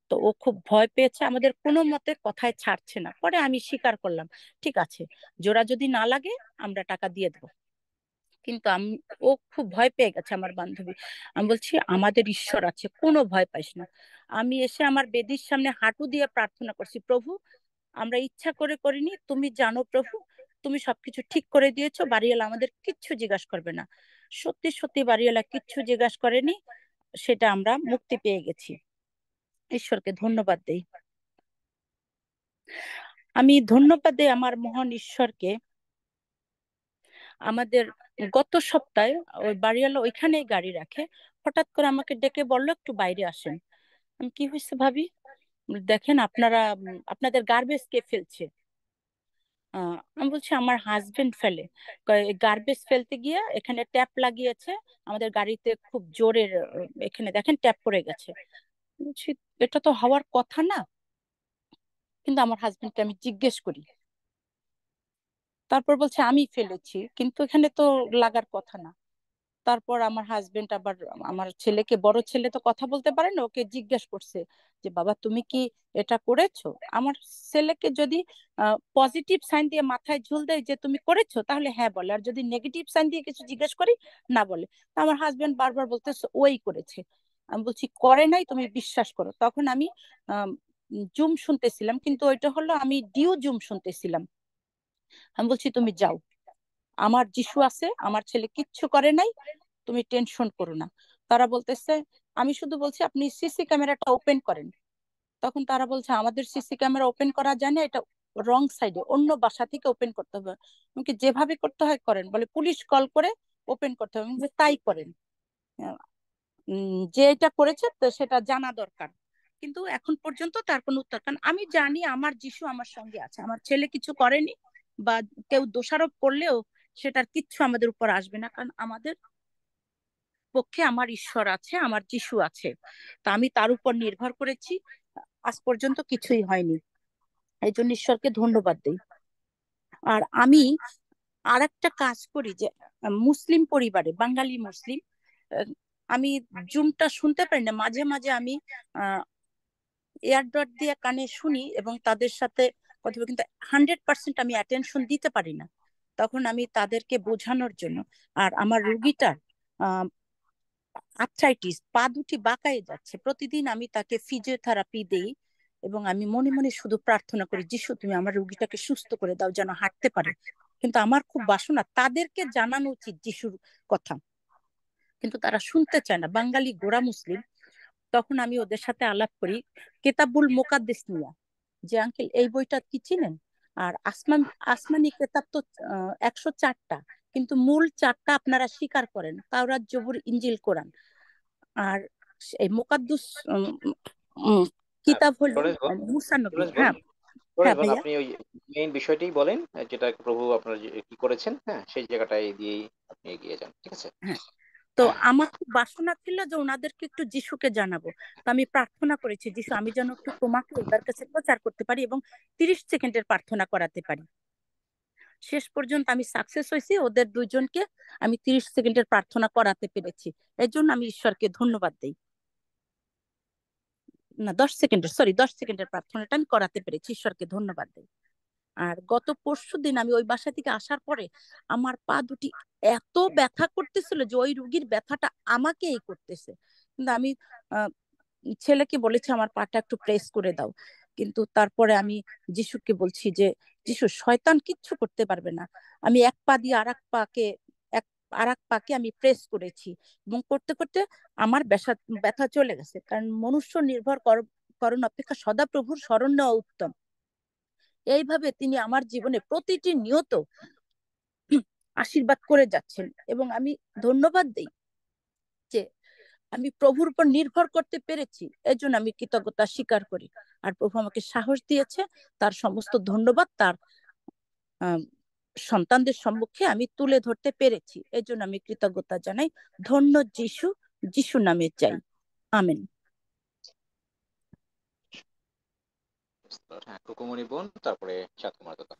Speaker 15: তো ও খুব ভয় পেয়েছে, আমাদের কোনো মতে কথায় ছাড়ছে না। পরে আমি স্বীকার করলাম, ঠিক আছে জোড়া যদি না লাগে আমরা টাকা দিয়ে দেবো। কিন্তু ও খুব ভয় পেয়ে গেছে আমার বান্ধবী। আমি বলছি আমাদের ঈশ্বর আছে, কোনো ভয় পাইস না। আমি এসে আমার বেদির সামনে হাঁটু দিয়ে প্রার্থনা করছি, প্রভু আমরা ইচ্ছা করে করিনি, তুমি জানো প্রভু, তুমি সবকিছু ঠিক করে দিয়েছো, বাড়িওয়ালা আমাদের কিচ্ছু জিজ্ঞাসা করবে না। সত্যি সত্যি বাড়িওয়ালা কিচ্ছু জিজ্ঞাসা করেনি, সেটা আমরা মুক্তি পেয়ে গেছি। ঈশ্বরকে ধন্যবাদ দেই। আমি ধন্যবাদ দেই আমার মহান ঈশ্বরকে। আমাদের গত সপ্তাহে ওই বাড়িওয়ালা ওইখানেই গাড়ি রাখে, হঠাৎ করে আমাকে ডেকে বললো একটু বাইরে আসেন। আমি কি হয়েছে ভাবি, দেখেন আপনাদের গার্বেজ কে ফেলছে। আমি বলছি আমার হাজবেন্ড ফেলে। গার্বেজ ফেলতে গিয়ে এখানে ট্যাপ লাগিয়েছে, আমাদের গাড়িতে খুব জোরের এখানে দেখেন ট্যাপ পড়ে গেছে। বলছি এটা তো হওয়ার কথা না। কিন্তু আমার হাজবেন্ডকে আমি জিজ্ঞেস করি, তারপর বলছে আমি ফেলেছি, কিন্তু এখানে তো লাগার কথা না। তারপর আমার হাজবেন্ড আবার আমার ছেলেকে, বড় ছেলে তো কথা বলতে পারে না, ওকে জিজ্ঞেস করছে যে বাবা তুমি কি এটা করেছো। আমার ছেলেকে যদি পজিটিভ সাইন দিয়ে মাথায় ঝুল দেয় যে তুমি করেছো, তাহলে হ্যাঁ বলে, আর যদি নেগেটিভ সাইন দিয়ে কিছু জিজ্ঞেস করি না বলে। আমার হাজবেন্ড বারবার বলতেছে ওই করেছে। আমি বলছি করে নাই, তুমি বিশ্বাস করো। তখন আমি জুম শুনতেছিলাম, কিন্তু ওইটা হলো আমি ডিউ জুম শুনতেছিলাম। আমি বলছি তুমি যাও, আমার যিশু আছে, আমার ছেলে কিচ্ছু করে নাই, তুমি টেনশন করো না। তারা বলতেছে, আমি শুধু বলছি আপনি সিসি ক্যামেরাটা ওপেন করেন। তখন তারা বলছে আমাদের সিসি ক্যামেরা ওপেন করা যায় না, এটা রং সাইডে, অন্য বাসা থেকে ওপেন করতে হবে। আমাকে যেভাবে করতে হয় করেন, বলে পুলিশ কল করে ওপেন করতে হবে। যে তাই করেন, যে এটা করেছে তো সেটা জানা দরকার। কিন্তু এখন পর্যন্ত তার কোনো উত্তর, কারণ আমি জানি আমার যিশু আমার সঙ্গে আছে, আমার ছেলে কিছু করেনি, বা কেউ দোষারোপ করলেও সেটার কিচ্ছু আমাদের উপর আসবে না, কারণ আমাদের পক্ষে আমার ঈশ্বর আছে, আমার যিশু আছে। তা আমি তার উপর নির্ভর করেছি, আজ পর্যন্ত কিছুই হয়নি। এই জন্য ঈশ্বরকে ধন্যবাদ দিই। আর আমি আর একটা কাজ করি যে মুসলিম পরিবারে, বাঙালি মুসলিম, আহ, আমি জুমটা শুনতে পারি না, মাঝে মাঝে আমি এয়ারড্রপ দিয়ে কানে শুনি এবং তাদের সাথে কথা বলি, কিন্তু 100% আমি অ্যাটেনশন দিতে পারি না। তখন আমি তাদেরকে বোঝানোর জন্য, আর আমার রুগীটার আর্থ্রাইটিস, পা দুটি বাঁকায় যাচ্ছে, প্রতিদিন আমি তাকে ফিজিওথেরাপি দেই এবং আমি মনে মনে শুধু প্রার্থনা করি, যিশু তুমি আমার রুগীটাকে সুস্থ করে দাও যেন হাঁটতে পারে। কিন্তু আমার খুব বাসনা তাদেরকে জানানো উচিত যিশুর কথা, কিন্তু তারা শুনতে চায় না, বাঙালি গোঁড়া মুসলিম। তখন আমি ওদের সাথে আলাপ করি কেতাবুল মোকাদ্দেস নিয়ে, যে আঙ্কেল এই বইটা কি চিনেন? আর আসমানি কেতাব তো 104টা, কিন্তু মূল 4টা আপনারা স্বীকার করেন, তাওরাত, জবুর, ইনজিল, কোরআন। আর এই মোকাদ্দুস কিতাব হলো
Speaker 1: লরেন্স বোন,
Speaker 15: মুসা নবী।
Speaker 1: লরেন্স বোন,
Speaker 15: হ্যাঁ,
Speaker 1: লরেন্স
Speaker 15: হ্যাঁ
Speaker 1: বোন,
Speaker 15: ভাইয়া।
Speaker 1: আপনি ওই মেইন বিষয়টাই বলেন, যেটা প্রভু আপনার কি করেছেন, হ্যাঁ সেই জায়গাটায় দিয়েই আপনি এগিয়ে যান, ঠিক আছে?
Speaker 15: হ্যাঁ, তো আমার খুব বাসনা ছিল যে ওনাদেরকে একটু যিশুকে জানাবো। তো আমি প্রার্থনা করেছি, যিশু আমি যেন একটু তোমাকে ওদের কাছে প্রচার করতে পারি এবং 30 সেকেন্ডের প্রার্থনা করাতে পারি। শেষ পর্যন্ত আমি সাকসেস হয়েছি, ওদের দুইজনকে আমি 30 সেকেন্ডের প্রার্থনা করাতে পেরেছি। এর জন্য আমি ঈশ্বরকে ধন্যবাদ দিই। না, 10 সেকেন্ডের, সরি, 10 সেকেন্ডের প্রার্থনাটা আমি করাতে পেরেছি, ঈশ্বরকে ধন্যবাদ দিই। আর গত পরশুদিন আমি ওই বাসা থেকে আসার পরে আমার পা দুটি এত ব্যথা করতেছিল যে ওই রুগীর ব্যথাটা আমাকেই করতেছে, কিন্তু আমি আহ, ছেলেকে বলেছি আমার পাটা একটু প্রেস করে দাও, কিন্তু তারপরে আমি যিশুকে বলছি যে যিশু, শয়তান কিচ্ছু করতে পারবে না। আমি এক পা দিয়ে আর এক পাকে আমি প্রেস করেছি এবং করতে করতে আমার ব্যথা ব্যথা চলে গেছে, কারণ মনুষ্য নির্ভর করণ অপেক্ষা সদাপ্রভুর শরণ নেওয়া উত্তম। এইভাবে তিনি আমার জীবনে প্রতিটি নিয়ত আশীর্বাদ করে যাচ্ছেন এবং আমি ধন্যবাদ দিই যে আমি প্রভুর উপর নির্ভর করতে পেরেছি। এই জন্য আমি কৃতজ্ঞতা স্বীকার করি, আর প্রভু আমাকে সাহস দিয়েছে, তার সমস্ত ধন্যবাদ তার আহ, সন্তানদের সম্মুখে আমি তুলে ধরতে পেরেছি। এই জন্য আমি কৃতজ্ঞতা জানাই। ধন্য যিশু, যিশু নামে চাই, আমেন।
Speaker 1: হ্যাঁ, কুকুমণি বোন, তারপরে চাঁদ কুমার দাদা।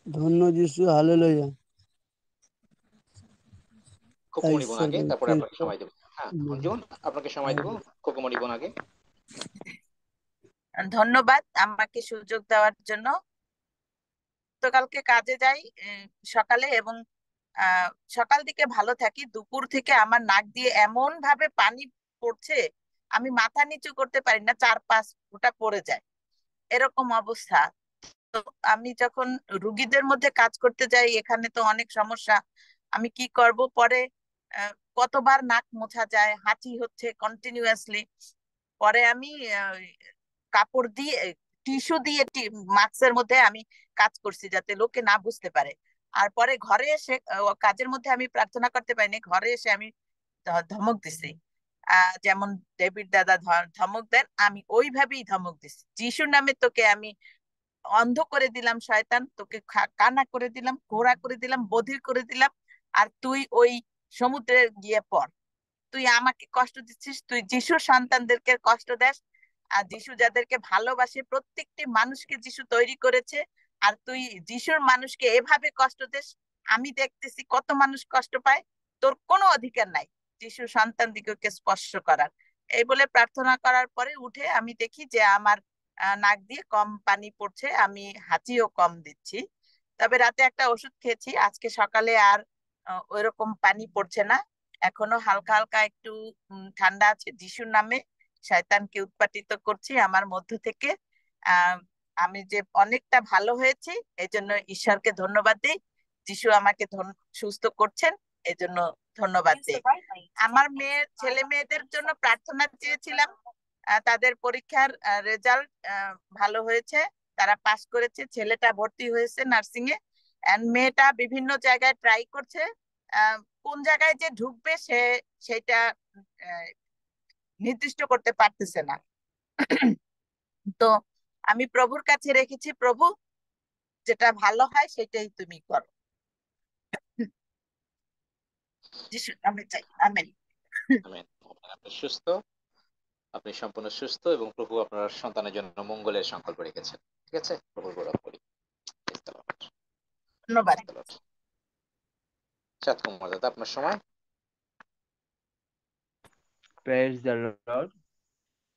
Speaker 16: ধন্য যিশু, হালেলুয়া। তাই
Speaker 1: কুকুমণি বোন
Speaker 16: ঈশ্বর
Speaker 1: আগে, তারপরে আপনাকে
Speaker 16: পবিত্র।
Speaker 1: সময় দেবো। হ্যাঁ অঞ্জুন, আপনাকে সময় দেবো। কুকুমণি বোন আগে।
Speaker 17: ধন্যবাদ আমাকে সুযোগ দেওয়ার জন্য। তো কালকে কাজে যাই সকালে, এবং সকাল দিকে ভালো থাকি, দুপুর থেকে আমার নাক দিয়ে এমন ভাবে পানি পড়ছে, আমি মাথা নিচু করতে পারি না, 4-5 ফোঁটা পড়ে যায়, এরকম অবস্থা। তো আমি যখন রুগীদের মধ্যে কাজ করতে যাই, এখানে তো অনেক সমস্যা, আমি কি করব পরে, কতবার নাক মোছা যায়, হাঁচি হচ্ছে কন্টিনিউয়াসলি। পরে আমি কাপড় দিয়ে, টিস্যু দিয়ে মাস্কের মধ্যে আমি কাজ করছি যাতে লোকে না বুঝতে পারে। আর পরে ঘরে এসে কাজের মধ্যে আমি প্রার্থনা করতে পারিনি, ঘরে এসে আমি ধমক দিছি। যেমন ডেভিড দাদা ধমক দেন, আমি ওইভাবেই ধমক দিছি, যিশুর নামে তোকে আমি অন্ধ করে দিলাম, শয়তান তোকে কানা করে দিলাম, ঘোড়া করে দিলাম, বধির করে দিলাম, আর তুই ওই সমুদ্রে গিয়ে পড়। তুই আমাকে কষ্ট দিচ্ছিস, তুই যিশুর সন্তানদেরকে কষ্ট দেস। আর যিশু যাদেরকে ভালোবাসে, প্রত্যেকটি মানুষকে যিশু তৈরি করেছে, আর তুই যিশুর মানুষকে এভাবে কষ্ট দিস। আমি দেখতেছি কত মানুষ কষ্ট পায়, তোর কোনো অধিকার নাই যিশু সন্তান দিগকে স্পর্শ করার। এই বলে প্রার্থনা করার পরে উঠে আমি দেখি যে আমার নাক দিয়ে কম পানি পড়ছে, আমি হাঁচিও কম দিচ্ছি। তবে রাতে একটা ওষুধ খেয়েছি, আজকে সকালে আর ওইরকম পানি পড়ছে না, এখনো হালকা হালকা একটু ঠান্ডা আছে। যিশুর নামে শয়তানকে উৎপাটিত করছি আমার মধ্য থেকে। আহ আমি যে অনেকটা ভালো হয়েছি, এই জন্য ঈশ্বরকে ধন্যবাদ দিই। যিশু আমাকে সুস্থ করছেন, এই জন্য ধন্যবাদ দিই। আমার ছেলে মেয়েদের জন্য প্রার্থনা চেয়েছিলাম, তাদের পরীক্ষার রেজাল্ট ভালো হয়েছে, তারা পাস করেছে। ছেলেটা ভর্তি হয়েছে নার্সিং এ, এন্ড মেয়েটা বিভিন্ন জায়গায় ট্রাই করছে। কোন জায়গায় যে ঢুকবে সেটা নির্দিষ্ট করতে পারতেছে না। তো আমি প্রভুর কাছে রেখেছি, প্রভু যেটা ভালো হয় সেটাই তুমি করো, যিশু নামে চাই, আমেন।
Speaker 1: আমেন। আপনি সুস্থ, আপনি সম্পূর্ণ সুস্থ, এবং প্রভু আপনার সন্তানের জন্য মঙ্গলের সংকল্প রেখেছেন, ঠিক আছে? প্রভুর গৌরব করি।
Speaker 17: ধন্যবাদ।
Speaker 1: চাঁদ কুমার দাদা, আপনার সময়।
Speaker 16: Praise the Lord.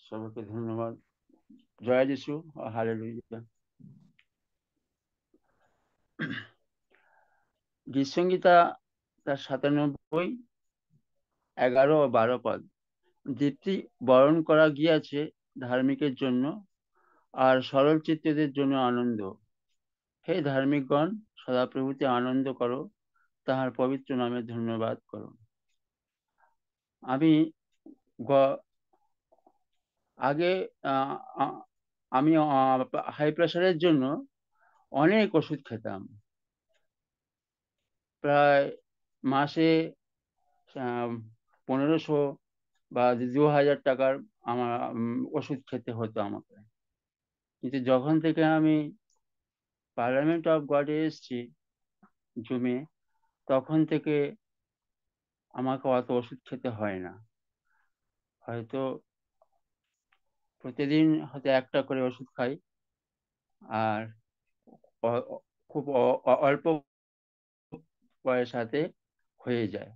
Speaker 16: সবাইকে ধন্যবাদ। জয় যিশু, হালেলুয়া। গীত সংহিতা তার 97, 11 ও 12 পদ। দীপ্তি বরণ করা গিয়াছে ধার্মিকের জন্য, আর সরল চিত্তদের জন্য আনন্দ। হে ধার্মিকগণ, সদাপ্রভুতে আনন্দ করো, তাহার পবিত্র নামে ধন্যবাদ করো। আমি আগে আমি হাই প্রেশারের জন্য অনেক ওষুধ খেতাম। প্রায় মাসে 1500 বা 2000 টাকার আমার ওষুধ খেতে হতো আমাকে। কিন্তু যখন থেকে আমি পার্লামেন্ট অফ গডে এসেছি জুমে, তখন থেকে আমাকে অত ওষুধ খেতে হয় না। হয়তো প্রতিদিন হয়তো একটা করে ওষুধ খাই, আর খুব অল্প পয়সাতে হয়ে যায়,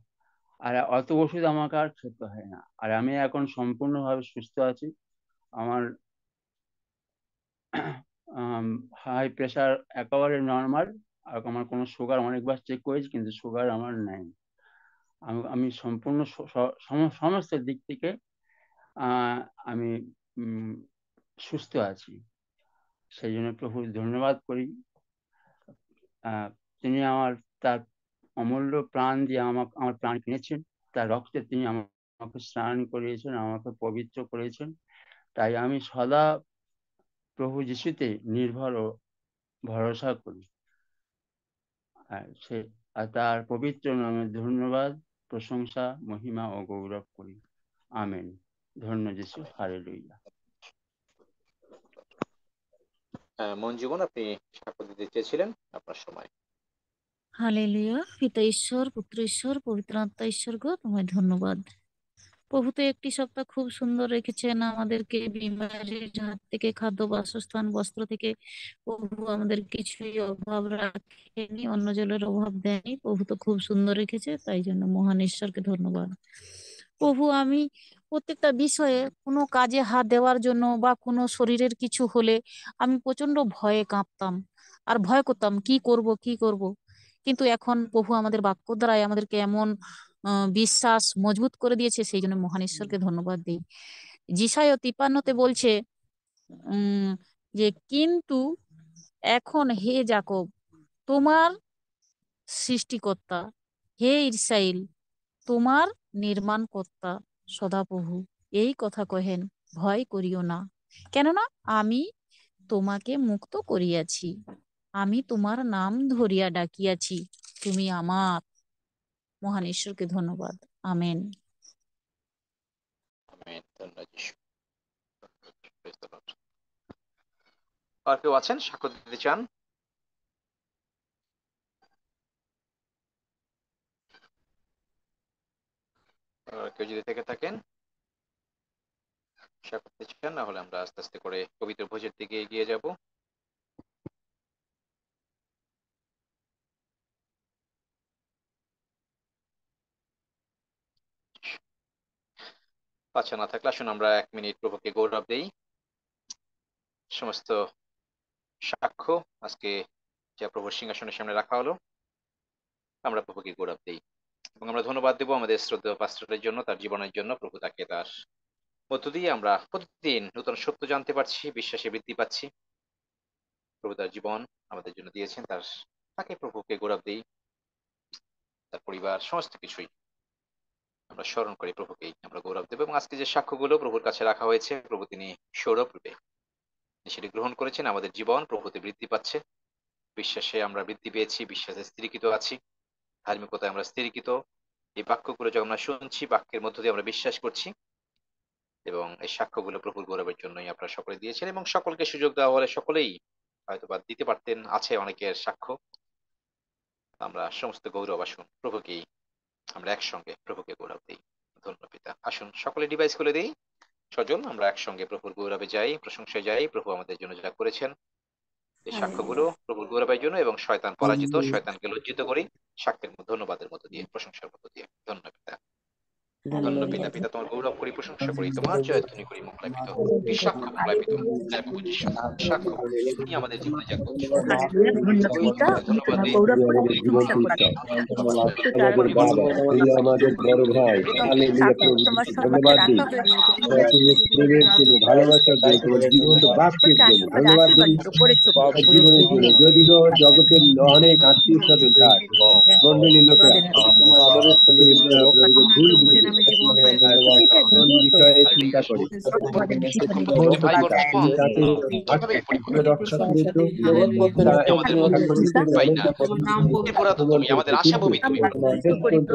Speaker 16: আর অত ওষুধ আমাকে আর খেতে হয় না। আর আমি এখন সম্পূর্ণভাবে সুস্থ আছি। আমার হাই প্রেশার একেবারে নর্মাল, আর আমার কোনো সুগার অনেকবার চেক করেছি, কিন্তু সুগার আমার নাই। আমি সম্পূর্ণ সমস্ত দিক থেকে আমি সুস্থ আছি। সেই জন্য প্রভু ধন্যবাদ করি। তিনি তার অমূল্য প্রাণ দিয়ে আমার প্রাণ কিনেছেন, তার রক্তে তিনি আমাকে স্নান করিয়েছেন, আমাকে পবিত্র করেছেন। তাই আমি সদা প্রভু যিশুতে নির্ভর ও ভরসা করি। আর তার পবিত্র নামে ধন্যবাদ, প্রশংসা, মহিমা ও গৌরব করি। আমেন। ধন্য যিশু, হালেলুয়া।
Speaker 1: মঞ্জুমন, আপনি সাক্ষ্য দিতে চেয়েছিলেন, আপনার সময়।
Speaker 18: হালেলুয়া। পিতা ঈশ্বর, পুত্র ঈশ্বর, পবিত্র আত্মা ঈশ্বর গো, তোমায় ধন্যবাদ। প্রভু তো একটি সপ্তাহ খুব সুন্দর রেখেছেন আমাদেরকে, বিমারির হাত থেকে, খাদ্য, বাসস্থান, বস্ত্র থেকে প্রভু আমাদের কিছুই অভাব রাখেনি, অন্য জলের অভাব দেয়নি। প্রভু তো খুব সুন্দর রেখেছে, তাই জন্য মহান ঈশ্বরকে ধন্যবাদ। প্রভু, আমি প্রত্যেকটা বিষয়ে কোনো কাজে হাত দেওয়ার জন্য বা কোনো শরীরের কিছু হলে আমি প্রচন্ড ভয়ে কাঁপতাম, আর ভয় করতাম কি করব কি করব। কিন্তু এখন প্রভু আমাদের বাক্য দ্বারাই আমাদেরকে এমন বিশ্বাস মজবুত করে দিয়েছে, সেই জন্য মহান ঈশ্বরকে ধন্যবাদ দিই। যিশায় 53 বলছে যে কিন্তু এখন হে যাকব তোমার সৃষ্টিকর্তা, হে ইসরাইল তোমার নির্মাণকর্তা সদাপ্রভু এই কথা কহেন, ভয় করিও না, কেননা আমি তোমাকে মুক্ত করিয়াছি, আমি তোমার নাম ধরিয়া ডাকিয়াছি, তুমি আমার। মহান ঈশ্বরকে ধন্যবাদ। আমেন।
Speaker 1: আর কেউ আছেন সাক্ষ্য দিতে চান? কেউ যদি থেকে থাকেন সাক্ষ্য দিতে চান, না হলে আমরা আস্তে আস্তে করে পবিত্র ভোজের দিকে এগিয়ে যাব। আচ্ছা, না থাকলে আসুন আমরা 1 মিনিট প্রভুকে গৌরব দেই। সমস্ত সাক্ষ্য আজকে যা প্রভুর সিংহাসনের সামনে রাখা হলো, আমরা প্রভুকে গৌরব দেই এবং আমরা ধন্যবাদ দেবো আমাদের শ্রদ্ধেয় পাস্টরের জন্য, তার জীবনের জন্য। প্রভু তাকে তার মধ্য দিয়ে আমরা প্রতিদিন নতুন সত্য জানতে পারছি, বিশ্বাসে বৃদ্ধি পাচ্ছি। প্রভু তার জীবন আমাদের জন্য দিয়েছেন, তাকে প্রভুকে গৌরব দেই। তার পরিবার, সমস্ত কিছুই আমরা স্মরণ করি, প্রভুকেই আমরা গৌরব দেবো। এবং আজকে যে সাক্ষ্যগুলো প্রভুর কাছে রাখা হয়েছে, প্রভু তিনি সৌরভ রূপে সেটি গ্রহণ করেছেন। আমাদের জীবন প্রভুতে বৃদ্ধি পাচ্ছে, বিশ্বাসে আমরা বৃদ্ধি পেয়েছি, বিশ্বাসে স্থিরীকৃত আছি, ধার্মিকতায় আমরা স্থিরীকৃত। এই বাক্যগুলো যখন আমরা শুনছি, বাক্যের মধ্য দিয়ে আমরা বিশ্বাস করছি, এবং এই সাক্ষ্যগুলো প্রভুর গৌরবের জন্যই আপনারা সকলে দিয়েছেন। এবং সকলকে সুযোগ দেওয়া হলে সকলেই হয়তো বা দিতে পারতেন, আছে অনেকের সাক্ষ্য। আমরা সমস্ত গৌরব আসুন প্রভুকেই, আমরা একসঙ্গে প্রভুকে গৌরব দিই। ধন্য পিতা। আসুন সকলে ডিভাইস খুলে দিই, সজল আমরা একসঙ্গে প্রভুর গৌরবে যাই, প্রশংসায় যাই। প্রভু আমাদের জন্য যা করেছেন এই সাক্ষ্যগুলো প্রভুর গৌরবের জন্য এবং শয়তান পরাজিত, শয়তানকে লজ্জিত করি সাক্ষ্যের ধন্যবাদের মতো দিয়ে, প্রশংসার মতো দিয়ে। ধন্যবাদ পিতা, ধন্যবাদ পিতা। পিতা তোমার গৌরব করি, প্রশংসা করি, তোমার জয়ধ্বনি করি। মঙ্গলাপিত কি সাক্ষ্য, মঙ্গলাপিত জয় প্রভু যিশু সাক্ষ্য তুমি আমাদের জীবনে যা করছো। ধন্যবাদ দিই
Speaker 2: আমাদের বাবা, তুমি আমাদের বড় ভাই, হালেলুয়া প্রভু যিশু, ধন্যবাদ দিই তুমি প্রেমের জন্য, ভালোবাসার জন্য, তোমার জীবন্ত বাক্যের জন্য ধন্যবাদ দিই তোমার জীবনের জন্য। যদিও জগতের অনেক আত্মীয় স্বজন তার মন্ডলী লোকেরা আমাদের সাথে প্রভুকে ভুল বুঝে কোন বিষয়ে চিন্তা করে তাতে রক্ষা করেছো,
Speaker 1: আমাদের আশাভূমি তুমি।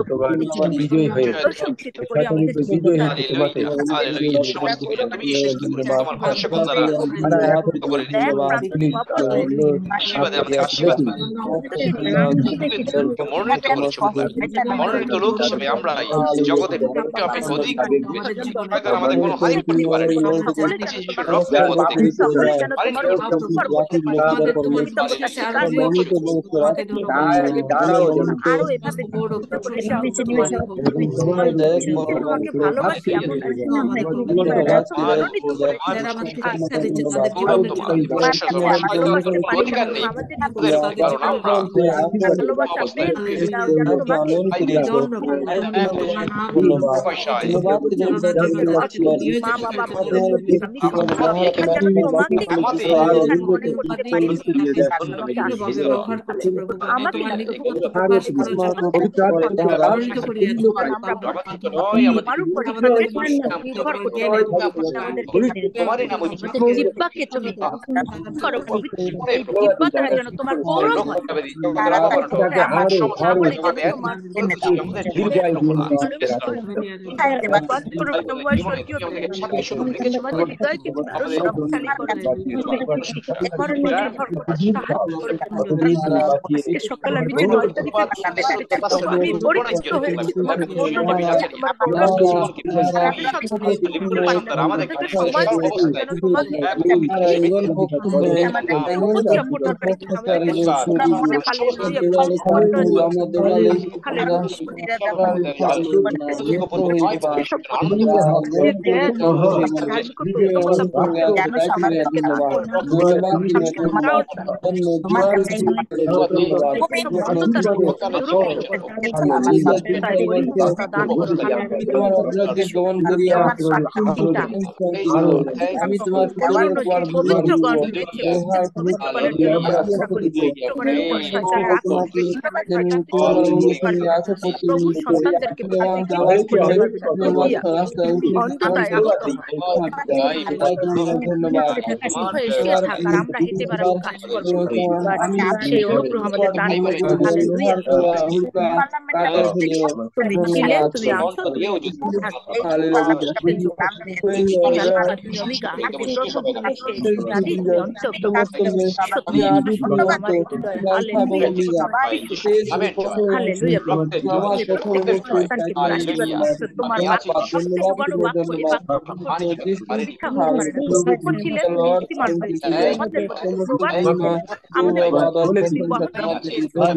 Speaker 2: তোমার বিজয় হয়েছে, বিজয় হয়েছে তোমাকে
Speaker 1: মনোনীত করেছো, মনোনীত লোক হিসেবে আমরা জগতে অধিক আমাদের কোনো হানি করতে পারে রক্তের মধ্যে অধিকার নেই, কারণ আমরা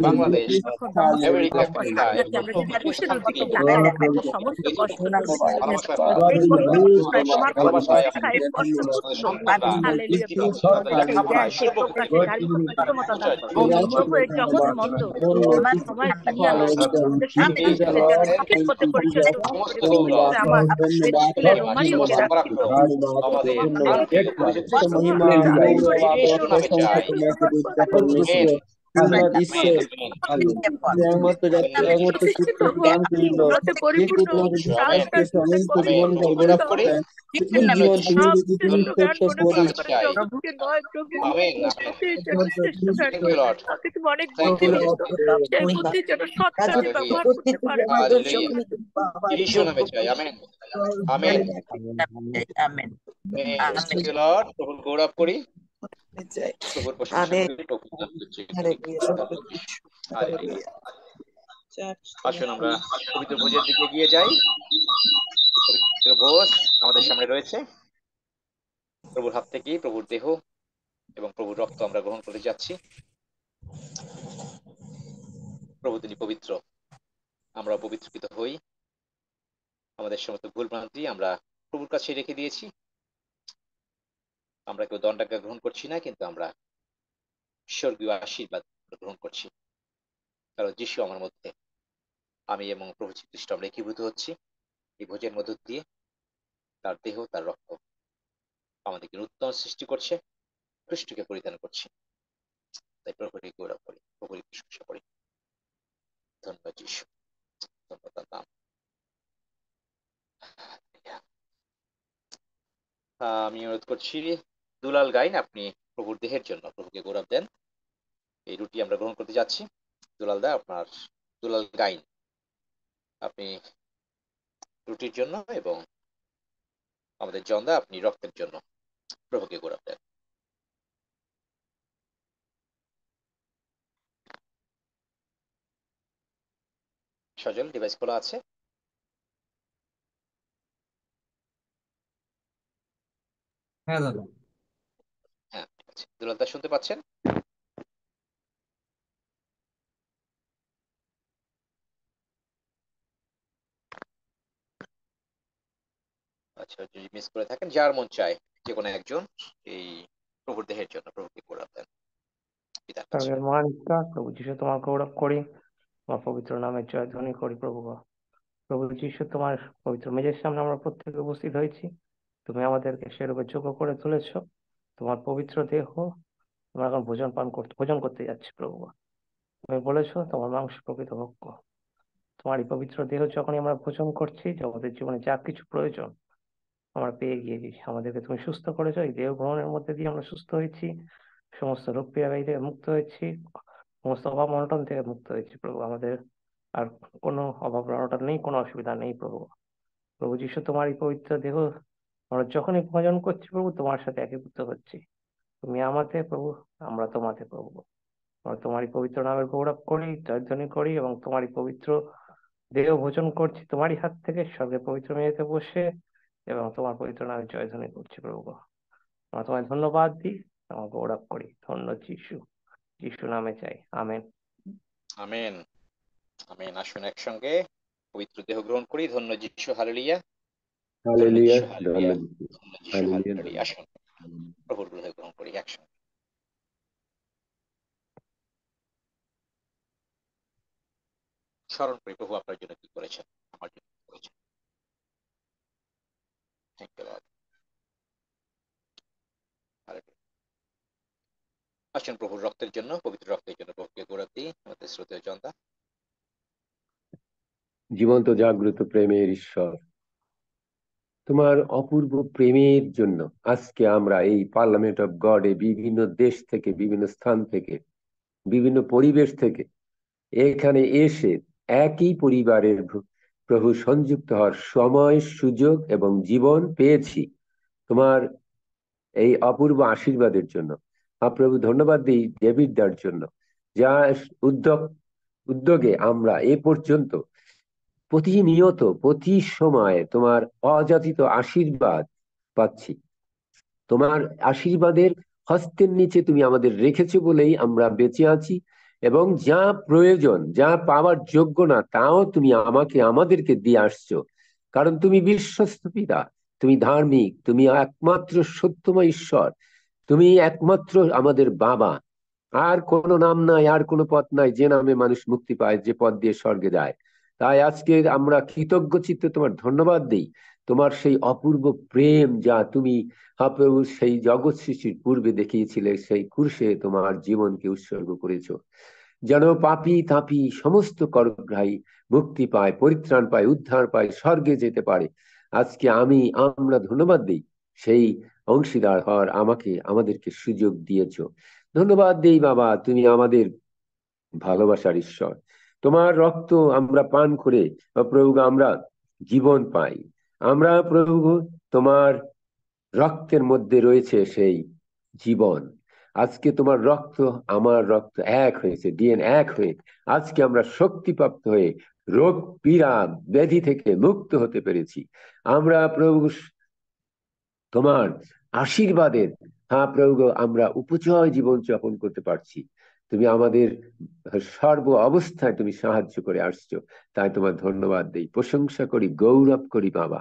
Speaker 1: বাংলাদেশ, আমেরিকা, গৌরব করি, আসুন আমরা পবিত্র ভোজের দিকে এগিয়ে যাই। পবিত্র ভোজ আমাদের সামনে রয়েছে, প্রভুর হাত থেকে প্রভুর দেহ এবং প্রভুর রক্ত আমরা গ্রহণ করতে যাচ্ছি। প্রভু তিনি পবিত্র, আমরা পবিত্রকৃত হই। আমাদের সমস্ত ভুল ভ্রান্তি আমরা প্রভুর কাছে রেখে দিয়েছি। আমরা কেউ দণ্ডাজ্ঞা গ্রহণ করছি না, কিন্তু আমরা স্বর্গীয় আশীর্বাদ গ্রহণ করছি। কারণ যিশু আমার মধ্যে, আমি এবং প্রভু যীশু খ্রিস্ট আমরা একীভূত হচ্ছি এই ভোজের মধ্য দিয়ে। তার দেহ, তার রক্ত আমাদেরকে নূতন সৃষ্টি করছে, খ্রিস্টকে পরিধান করছি। তাই প্রভুকে গৌরব করি, প্রভুর প্রশংসা করি। ধন্যবাদ যিশু, ধন্যবাদ তার নাম। আমি অনুরোধ করছি দুলাল গাইন, আপনি প্রভুর দেহের জন্য প্রভুকে গৌরব দেন। এই রুটি আমরা গ্রহণ করতে যাচ্ছি। দুলাল দা, আপনার দুলাল গাইন, আপনি রুটির জন্য, এবং আমাদের জন্দা আপনি রক্তের জন্য প্রভুকে গৌরব দেন। সজল, ডিভাইস খোলা আছে?
Speaker 19: হ্যাঁ দাদা।
Speaker 1: হ্যাঁ, ঠিক আছে। দুলাল দা শুনতে পাচ্ছেন? আচ্ছা, যদি মিস করে থাকেন, যার মন চায় যে কোনো একজন এই প্রভুর দেহের জন্য প্রভুকে গৌরব দেন পিতার কাছে।
Speaker 20: স্বর্গের মহান পিতা, প্রভু যীশু তোমার গৌরব করি, তোমার পবিত্র নামের জয়ধ্বনি করি প্রভু। প্রভু যীশু, তোমার পবিত্র মেজের সামনে আমরা প্রত্যেকে উপস্থিত হয়েছি। তুমি আমাদেরকে সেরূপে যোগ্য করে তুলেছ। তোমার পবিত্র দেহ আমরা এখন ভোজন করতে যাচ্ছি প্রভু। তুমি বলেছো তোমার মাংস প্রকৃত ভোগ্য। তোমার এই পবিত্র দেহ যখনই আমরা ভোজন করছি, যে আমাদের জীবনে যা কিছু প্রয়োজন আমরা পেয়ে গিয়েছি, আমাদেরকে তুমি সুস্থ করেছো। এই দেহ গ্রহণের মধ্যে দিয়ে আমরা সুস্থ হয়েছি, সমস্ত রোগ পীড়াব্যাধি থেকে মুক্ত হয়েছি, সমস্ত অভাব অনটন থেকে মুক্ত হয়েছি প্রভু। আমাদের আর কোনো অভাব অনটন নেই, কোনো অসুবিধা নেই প্রভু। প্রভু যীশু, তোমার এই পবিত্র দেহ আমরা যখনই ভোজন করছি প্রভু, তোমার সাথে একীভূত হচ্ছি। তুমি আমাতে প্রভু, আমরা তোমাতে প্রভু। আমরা তোমারই পবিত্র নামের গৌরব করি, জয়ধ্বনি করি, এবং তোমারই পবিত্র দেহ ভোজন করছি তোমারই হাত থেকে, স্বর্গের পবিত্র মেঝেতে বসে, এবং তোমার পবিত্র নামে জয়ধ্বনি করছি প্রভু। আমরা তোমায় ধন্যবাদ দিই, আমরা গৌরব করি। ধন্য যিশু, যিশু নামে চাই, আমেন।
Speaker 1: Amen, amen. আসুন একসঙ্গে পবিত্র দেহ গ্রহণ করি। ধন্য যিশু, হালেলুয়া, ধন্য
Speaker 2: হালেলুয়া,
Speaker 1: যিশু,
Speaker 2: ধন্য
Speaker 1: হালেলুয়া,
Speaker 2: যিশু,
Speaker 1: ধন্য যিশু,
Speaker 2: হালেলুয়া।
Speaker 1: হালেলুয়া। আসুন প্রভুর দেহ গ্রহণ করি একসঙ্গে। স্মরণ করি প্রভু আপনার জন্য কি করেছেন, আমার জন্য কি করেছেন। Thank you Lord. হালেলুয়া। আসুন প্রভুর রক্তের জন্য, পবিত্র রক্তের জন্য প্রভুকে গৌরব দিই। আমাদের শ্রোতেয় জনতা,
Speaker 2: জীবন্ত জাগ্রত প্রেমের ঈশ্বর, তোমার অপূর্ব প্রেমের জন্য আজকে আমরা এই পার্লামেন্ট অফ গডে বিভিন্ন দেশ থেকে, বিভিন্ন স্থান থেকে, বিভিন্ন পরিবেশ থেকে এখানে এসে একই পরিবারের প্রভু সংযুক্ত হওয়ার সময়, সুযোগ এবং জীবন পেয়েছি তোমার এই অপূর্ব আশীর্বাদের জন্য। প্রভু ধন্যবাদ দিই ডেভিড দার জন্য, যা উদ্যোগে আমরা এ পর্যন্ত প্রতিনিয়ত প্রতি সময় তোমার অযাচিত আশীর্বাদ পাচ্ছি। তোমার আশীর্বাদের হস্তের নিচে তুমি আমাদের রেখেছো বলেই আমরা বেঁচে আছি, এবং যা প্রয়োজন, যা পাওয়ার যোগ্য না, তাও তুমি আমাদেরকে দিয়ে আসছো। কারণ তুমি বিশ্বস্ত পিতা, তুমি ধার্মিক, তুমি একমাত্র সত্যময় ঈশ্বর, তুমি একমাত্র আমাদের বাবা। আর কোনো নাম নাই, আর কোনো পথ নাই যে নামে মানুষ মুক্তি পায়, যে পথ দিয়ে স্বর্গে যায়। তাই আজকে আমরা কৃতজ্ঞ চিত্তে তোমার ধন্যবাদ দিই। তোমার সেই অপূর্ব প্রেম যা তুমি প্রভু সেই জগৎ সৃষ্টির পূর্বে দেখিয়েছিলে, সেই ক্রুশে তোমার জীবনকে উৎসর্গ করেছো, যেন পাপী তাপী সমস্ত করগ্রাহী মুক্তি পায়, পরিত্রাণ পায়, উদ্ধার পায়, স্বর্গে যেতে পারে। আজকে আমরা ধন্যবাদ দিই সেই অংশীদার হওয়ার আমাদেরকে সুযোগ দিয়েছো। ধন্যবাদ দিই বাবা, তুমি আমাদের ভালোবাসার ঈশ্বর। তোমার রক্ত আমরা পান করে প্রভু আমরা জীবন পাই। আমরা প্রভু তোমার রক্তের মধ্যে রয়েছে সেই জীবন। আজকে তোমার রক্ত আমার রক্ত এক হয়েছে, ডিএনএ এক হয়ে আজকে আমরা শক্তিপ্রাপ্ত হয়ে রোগ পীড়া ব্যাধি থেকে মুক্ত হতে পেরেছি। আমরা প্রভু তোমার আশীর্বাদের হ্যাঁ প্রভু গো, আমরা উপচয় জীবন যাপন করতে পারছি। তুমি আমাদের সর্ব অবস্থায় তুমি সাহায্য করে আসছো, তাই তোমার ধন্যবাদ দেই, প্রশংসা করি, গৌরব করি বাবা।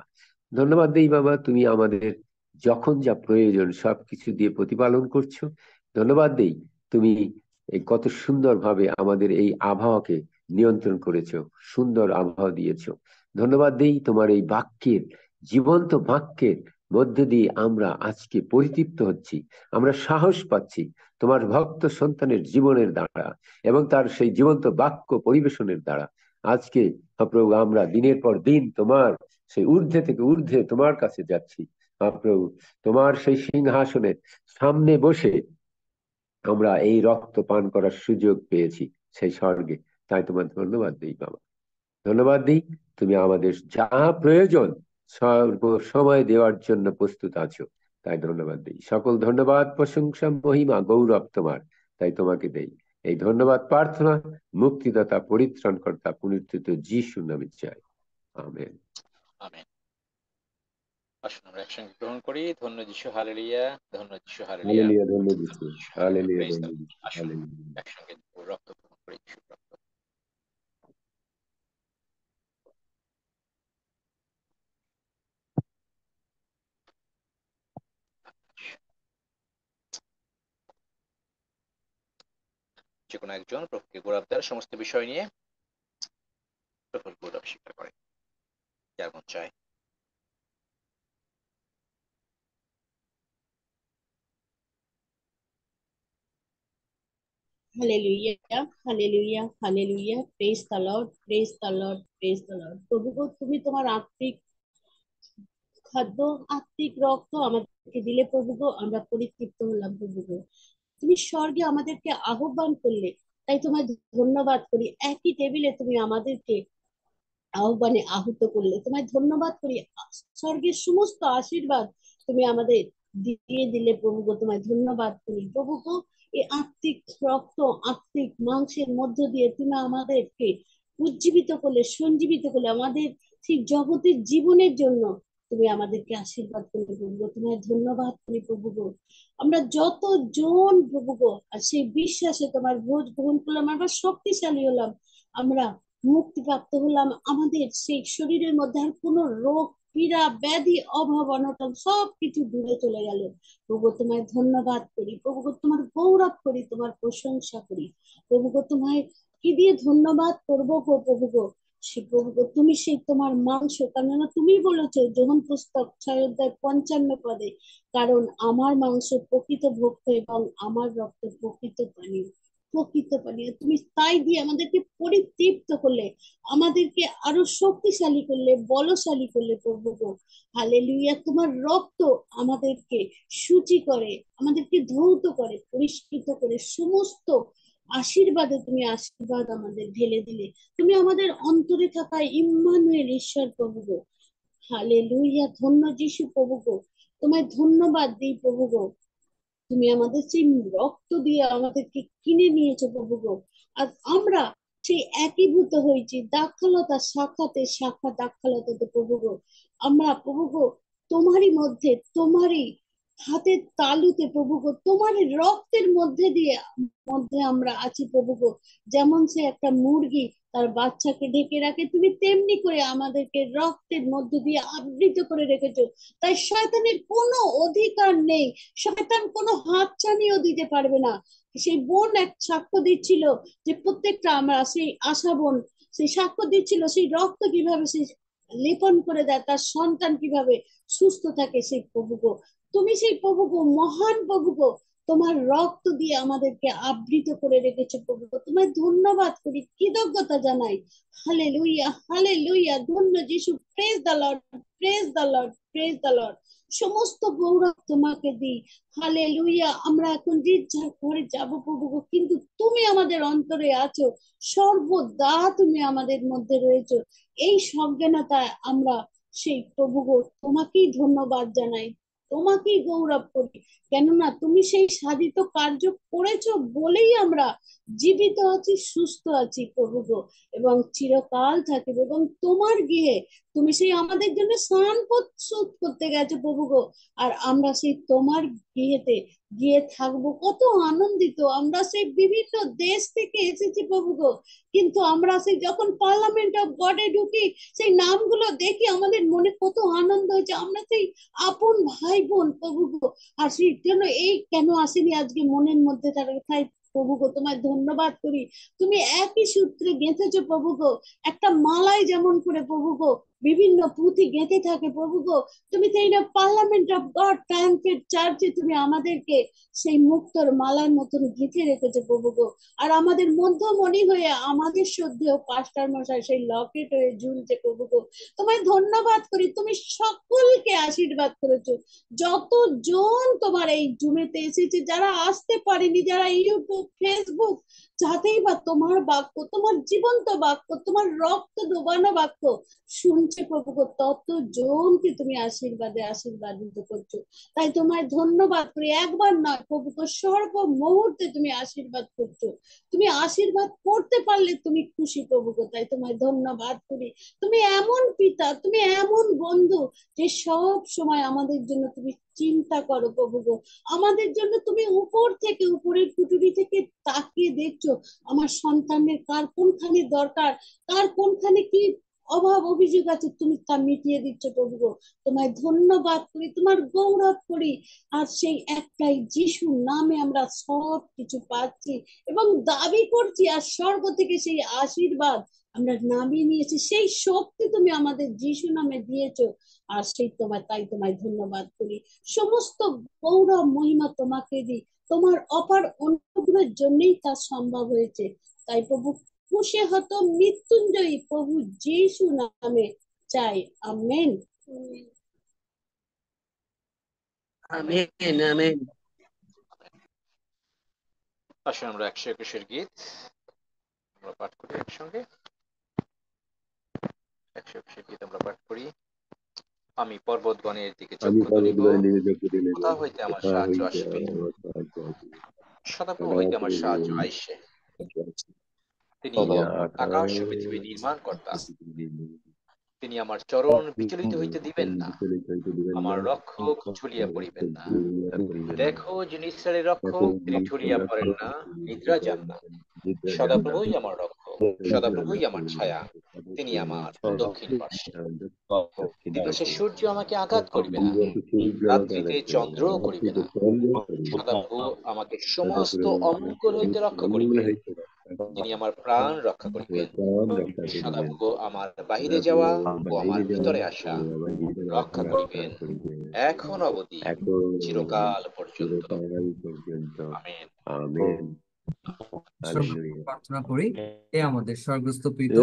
Speaker 2: ধন্যবাদ দেই বাবা, তুমি আমাদের যখন যা প্রয়োজন সবকিছু দিয়ে প্রতিপালন করছো। ধন্যবাদ দেই, তুমি এই কত সুন্দরভাবে আমাদের এই আবহাওয়াকে নিয়ন্ত্রণ করেছো, সুন্দর আবহাওয়া দিয়েছো। ধন্যবাদ দেই তোমার এই বাক্যের, জীবন্ত বাক্যের মধ্য দিয়ে আমরা আজকে পরিতৃপ্ত হচ্ছি, আমরা সাহস পাচ্ছি তোমার ভক্ত সন্তানের জীবনের দ্বারা এবং তার সেই জীবন্ত বাক্য পরিবেশনের দ্বারা। আজকে প্রভু আমরা দিনের পর দিন তোমার সেই ঊর্ধ্বে থেকে ঊর্ধ্বে তোমার কাছে যাচ্ছি। প্রভু তোমার সেই সিংহাসনের সামনে বসে আমরা এই রক্ত পান করার সুযোগ পেয়েছি সেই স্বর্গে, তাই তোমার ধন্যবাদ দিই বাবা। ধন্যবাদ দিই, তুমি আমাদের যা প্রয়োজন সর্ব সময় দেওয়ার জন্য প্রস্তুত আছো, তাই ধন্যবাদ দিই। সকল ধন্যবাদ, প্রশংসা, মহিমা, গৌরব তোমার, তাই তোমাকে দেই এই ধন্যবাদ প্রার্থনা মুক্তিদাতা পরিত্রাণকর্তা পুনরুত্থিত যিশুর নামে চাই, আমেন।
Speaker 1: আমেন। আসুন আমরা একসঙ্গে গ্রহণ করি। ধন্য যিশু, হালেলুয়া, ধন্য যিশু, হালেলুয়া,
Speaker 2: হালেলুয়া, ধন্য যিশু, হালেলুয়া,
Speaker 1: প্রেজ
Speaker 2: ধন্য
Speaker 1: দ্য লর্ড।
Speaker 2: যিশু,
Speaker 1: আসুন
Speaker 2: হালেলুয়া।
Speaker 1: একসঙ্গে রক্ত গ্রহণ করি, যিশুর রক্ত। যে কোনো একজন প্রভুকে গৌরব দেওয়ার সমস্ত বিষয় নিয়ে প্রভুর গৌরব স্বীকার করে, যার মন চায়।
Speaker 5: Hallelujah, hallelujah, hallelujah, praise the Lord, praise the Lord, praise the Lord. প্রভু গো, তুমি তোমার আত্মিক খাদ্য, আত্মিক রক্ত আমাদেরকে দিলে প্রভু গো, আমরা পরিতৃপ্ত হলাম প্রভু গো। তুমি স্বর্গে আমাদেরকে আহ্বান করলে, তাই তোমার ধন্যবাদ করি। একই টেবিলে তুমি আমাদেরকে আহ্বানে আহুত করলে, তোমায় ধন্যবাদ করি। স্বর্গের সমস্ত আশীর্বাদ তুমি আমাদের দিয়ে দিলে প্রভু গো, তোমায় ধন্যবাদ করি প্রভু গো। এই আত্মিক রক্ত, আত্মিক মাংসের মধ্য দিয়ে তুমি আমাদেরকে উজ্জীবিত করলে, সঞ্জীবিত করলে, আমাদের ঠিক জগতের জীবনের জন্য তুমি আমাদেরকে আশীর্বাদ করলে প্রভু গো, তোমায় ধন্যবাদ করি প্রভু গো। আমরা যতজন প্রভু গো আর সেই বিশ্বাসে তোমার ভোজ গ্রহণ করলাম, আমরা শক্তিশালী হলাম, আমরা মুক্তিপ্রাপ্ত হলাম। আমাদের সেই শরীরের মধ্যে আর কোনো রোগ, পীড়া, ব্যাধি, অভাব, অনটন সবকিছু দূরে চলে গেল প্রভু। তোমায় ধন্যবাদ করি প্রভু গো, তোমার গৌরব করি, তোমার প্রশংসা করি প্রভু গো। তোমায় কি দিয়ে ধন্যবাদ করবো গো প্রভু গো? সে প্রভু গো, তুমি সেই তোমার মাংস, কেননা তুমি বলেছো যোহন পুস্তক 6:55 কারণ আমার মাংস প্রকৃত ভক্ত এবং আমার রক্ত প্রকৃত পানীয়, প্রকৃত পানীয়। তুমি তাই দিয়ে আমাদেরকে পরিতৃপ্ত করলে, আমাদেরকে আরো শক্তিশালী করলে, বলশালী করলে প্রভু গো। হালেলুয়া, তোমার রক্ত আমাদেরকে শুচি করে, আমাদেরকে ধৌত করে, পরিষ্কৃত করে, সমস্ত আশীর্বাদে তুমি আশীর্বাদ আমাদের ঢেলে দিলে। তুমি আমাদের অন্তরে থাকা ইম্মানুয়েল ঈশ্বর প্রভু গো। হালেলুয়া, ধন্য যিশু প্রভু গো, তোমায় ধন্যবাদ দিই প্রভু গো। তুমি আমাদের সেই রক্ত দিয়ে আমাদেরকে কিনে নিয়েছো প্রভু গো, আর আমরা সেই একীভূত হয়েছি দাক্ষালতা শাখাতে, শাখা দাক্ষালতাতে প্রভু গো। আমরা প্রভু গো তোমারই মধ্যে, তোমারই হাতের তালুতে প্রভু গো, তোমারই রক্তের মধ্যে আমরা আছি প্রভু গো। যেমন সে একটা মুরগি তার বাচ্চাকে ঢেকে রাখে, তুমি তেমনি করে আমাদেরকে রক্তের মধ্য দিয়ে আবৃত করে রেখেছো। তাই শয়তানের কোনো অধিকার নেই, শয়তান কোনো হাতছানিও দিতে পারবে না। সেই বোন এক সাক্ষ্য দিচ্ছিল যে প্রত্যেকটা, আমরা সেই আশা বোন সেই সাক্ষ্য দিচ্ছিল সেই রক্ত কিভাবে সে লেপন করে দেয়, তার সন্তান কিভাবে সুস্থ থাকে। সেই প্রভু গো, তুমি সেই প্রভু গো, মহান প্রভু গো, তোমার রক্ত দিয়ে আমাদেরকে আবৃত করে রেখেছো প্রভু গো। তোমায় ধন্যবাদ করি, কৃতজ্ঞতা জানাই। হালেলুয়া, হালেলুয়া, ধন্য যিশু, praise the Lord, praise the Lord, praise the Lord. সমস্ত গৌরব তোমাকে দিই। হালেলুয়া, আমরা এখন যে যার ঘরে যাবো প্রভু গো, কিন্তু তুমি আমাদের অন্তরে আছো, সর্বদা তুমি আমাদের মধ্যে রয়েছো। এই সজ্ঞানতায় আমরা সেই প্রভু গো তোমাকেই ধন্যবাদ জানাই, তোমাকেই গৌরব করি, কেননা তুমি সেই সাধিত কার্য করেছো বলেই আমরা জীবিত আছি, সুস্থ আছি প্রভু গো, এবং চিরকাল থাকিব। এবং তোমার গৃহে তুমি সেই আমাদের জন্য স্নান প্রস্তুত করতে গেছো প্রভু গো, আর আমরা সেই তোমার গৃহেতে গিয়ে থাকবো। কত আনন্দিত আমরা, সেই বিভিন্ন দেশ থেকে এসেছি প্রভু গো, কিন্তু আমরা সেই যখন পার্লামেন্ট অফ গডে ঢুকি, সেই নামগুলো দেখি আমাদের মনে কত আনন্দ হয়েছে। আমরা সেই আপন ভাই বোন প্রভু গো, আর সেই জন্য এই কেন আসেনি আজকে মনের মধ্যে, তাই প্রভু গো তোমায় ধন্যবাদ করি। তুমি একই সূত্রে গেঁথেছো প্রভু গো, একটা মালায় যেমন করে প্রভু গো বিভিন্ন পুঁথি গেঁথে থাকে প্রভু গো, তুমি সেই না পার্লামেন্ট অফ গড ট্রায়াম্ফেন্ট চার্চে তুমি আমাদেরকে সেই মুক্তোর মালার মতন গেঁথে রেখেছো প্রভু গো। আর আমাদের মধ্যমণি হয়ে আমাদের শ্রদ্ধেয় পাস্টার মশাই সেই লকেট হয়ে ঝুলছে প্রভু গো। তোমায় ধন্যবাদ করি, তুমি সকলকে আশীর্বাদ করেছো। যতজন তোমার এই জুমেতে এসেছে, যারা আসতে পারেনি, যারা ইউটিউব ফেসবুক, যাতেই বা তোমার বাক্য, তোমার জীবন্ত বাক্য, তোমার রক্ত ডোবানো বাক্য শুনছে প্রভু গো, ততজনকে তুমি আশীর্বাদে আশীর্বাদিত করছো। তাই তোমায় ধন্যবাদ করি, একবার নয় প্রভু গো, সর্ব মুহূর্তে তুমি আশীর্বাদ করছো। তুমি আশীর্বাদ করতে পারলে তুমি খুশি প্রভু গো, তাই তোমায় ধন্যবাদ করি। তুমি এমন পিতা, তুমি এমন বন্ধু, যে সব সময় আমাদের জন্য তুমি চিন্তা করো প্রভু গো। আমাদের জন্য তুমি উপর থেকে, উপরের কুটুরি থেকে তাকিয়ে দেখছো আমার সন্তানের কার কোনখানে দরকার, কার কোনখানে কি অভাব অভিযোগ আছে, তুমি তা মিটিয়ে দিচ্ছ প্রভু গো। তোমায় ধন্যবাদ করি, তোমার গৌরব করি। আর সেই একটাই যিশু নামে আমরা সব কিছু পাচ্ছি এবং দাবি করছি, আর স্বর্গ থেকে সেই আশীর্বাদ আমরা নামিয়ে নিয়েছি, সেই শক্তি তুমি আমাদের যিশু নামে দিয়েছো। আর সেই তোমায় ধন্যবাদ করি। সমস্ত গৌরব মহিমা তোমাকে দিই, তোমার অপার অনুগ্রহের জন্যই তা সম্ভব হয়েছে। তাই প্রভু খুশি হতো মৃত্যুঞ্জয়ী প্রভু যিশু নামে চাই, আমেন।
Speaker 8: Amen amen.
Speaker 1: আসুন আমরা 121 গীত আমরা পাঠ করি একসঙ্গে। 121 গীত আমরা পাঠ করি। আমি পর্বতগণের দিকে চক্ষু তুলিব, কোথা হইতে আমার সাহায্য আসবে? সদাপ্রভু হইতে আমার সাহায্য আইসে। তিনি আকাশ ও পৃথিবী নির্মাণ কর্তা। তিনি আমার চরণ বিচলিত হইতে দিবেন না, আমার রক্ষক ঝুলিয়া পড়িবেন না। দেখো, যিনি ইসরায়েলের রক্ষক, তিনি ঝুলিয়া পড়েন না, নিদ্রা যান না। সদাপ্রভুই আমার রক্ষক, সদাপ্রভুই আমার ছায়া, তিনি আমার দক্ষিণ পার্শ্বে। দিবসে সূর্য আমাকে আঘাত করিবে না, রাত্রিতে চন্দ্রও করিবে না। সদাপ্রভু আমাকে সমস্ত অমঙ্গল হইতে রক্ষা করিবেন, তিনি আমার প্রাণ রক্ষা করিবেন। সদাপ্রভু আমার বাহিরে যাওয়া ও আমার ভিতরে আসা রক্ষা করিবেন, এখন অবধি চিরকাল পর্যন্ত। আমেন।
Speaker 19: প্রার্থনা করি। হে আমাদের স্বর্গস্থ পিতা,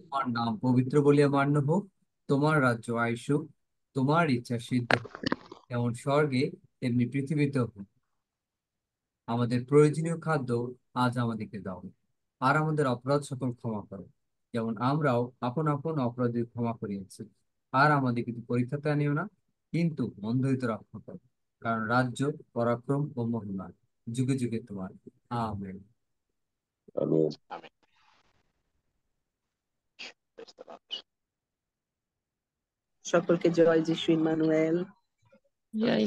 Speaker 19: তোমার নাম পবিত্র বলিয়া মান্য হোক, তোমার রাজ্য আইসুক, তোমার ইচ্ছা সিদ্ধ হোক, যেমন স্বর্গে তেমনি পৃথিবীতে হোক। আমাদের প্রয়োজনীয় খাদ্য আজ আমাদেরকে দাও, আর আমাদের অপরাধ সকল ক্ষমা করো, যেমন আমরাও আপন আপন অপরাধীদের ক্ষমা করিয়াছি। আর আমাদের কিন্তু পরীক্ষাতে আনিও না, কিন্তু মন্দ হইতে রক্ষা করো, কারণ রাজ্য, পরাক্রম ও মহিমা যুগে যুগে তোমার। আমেন।
Speaker 8: সকলকে জয় যিশু ইম্মানুয়েল।
Speaker 18: জয়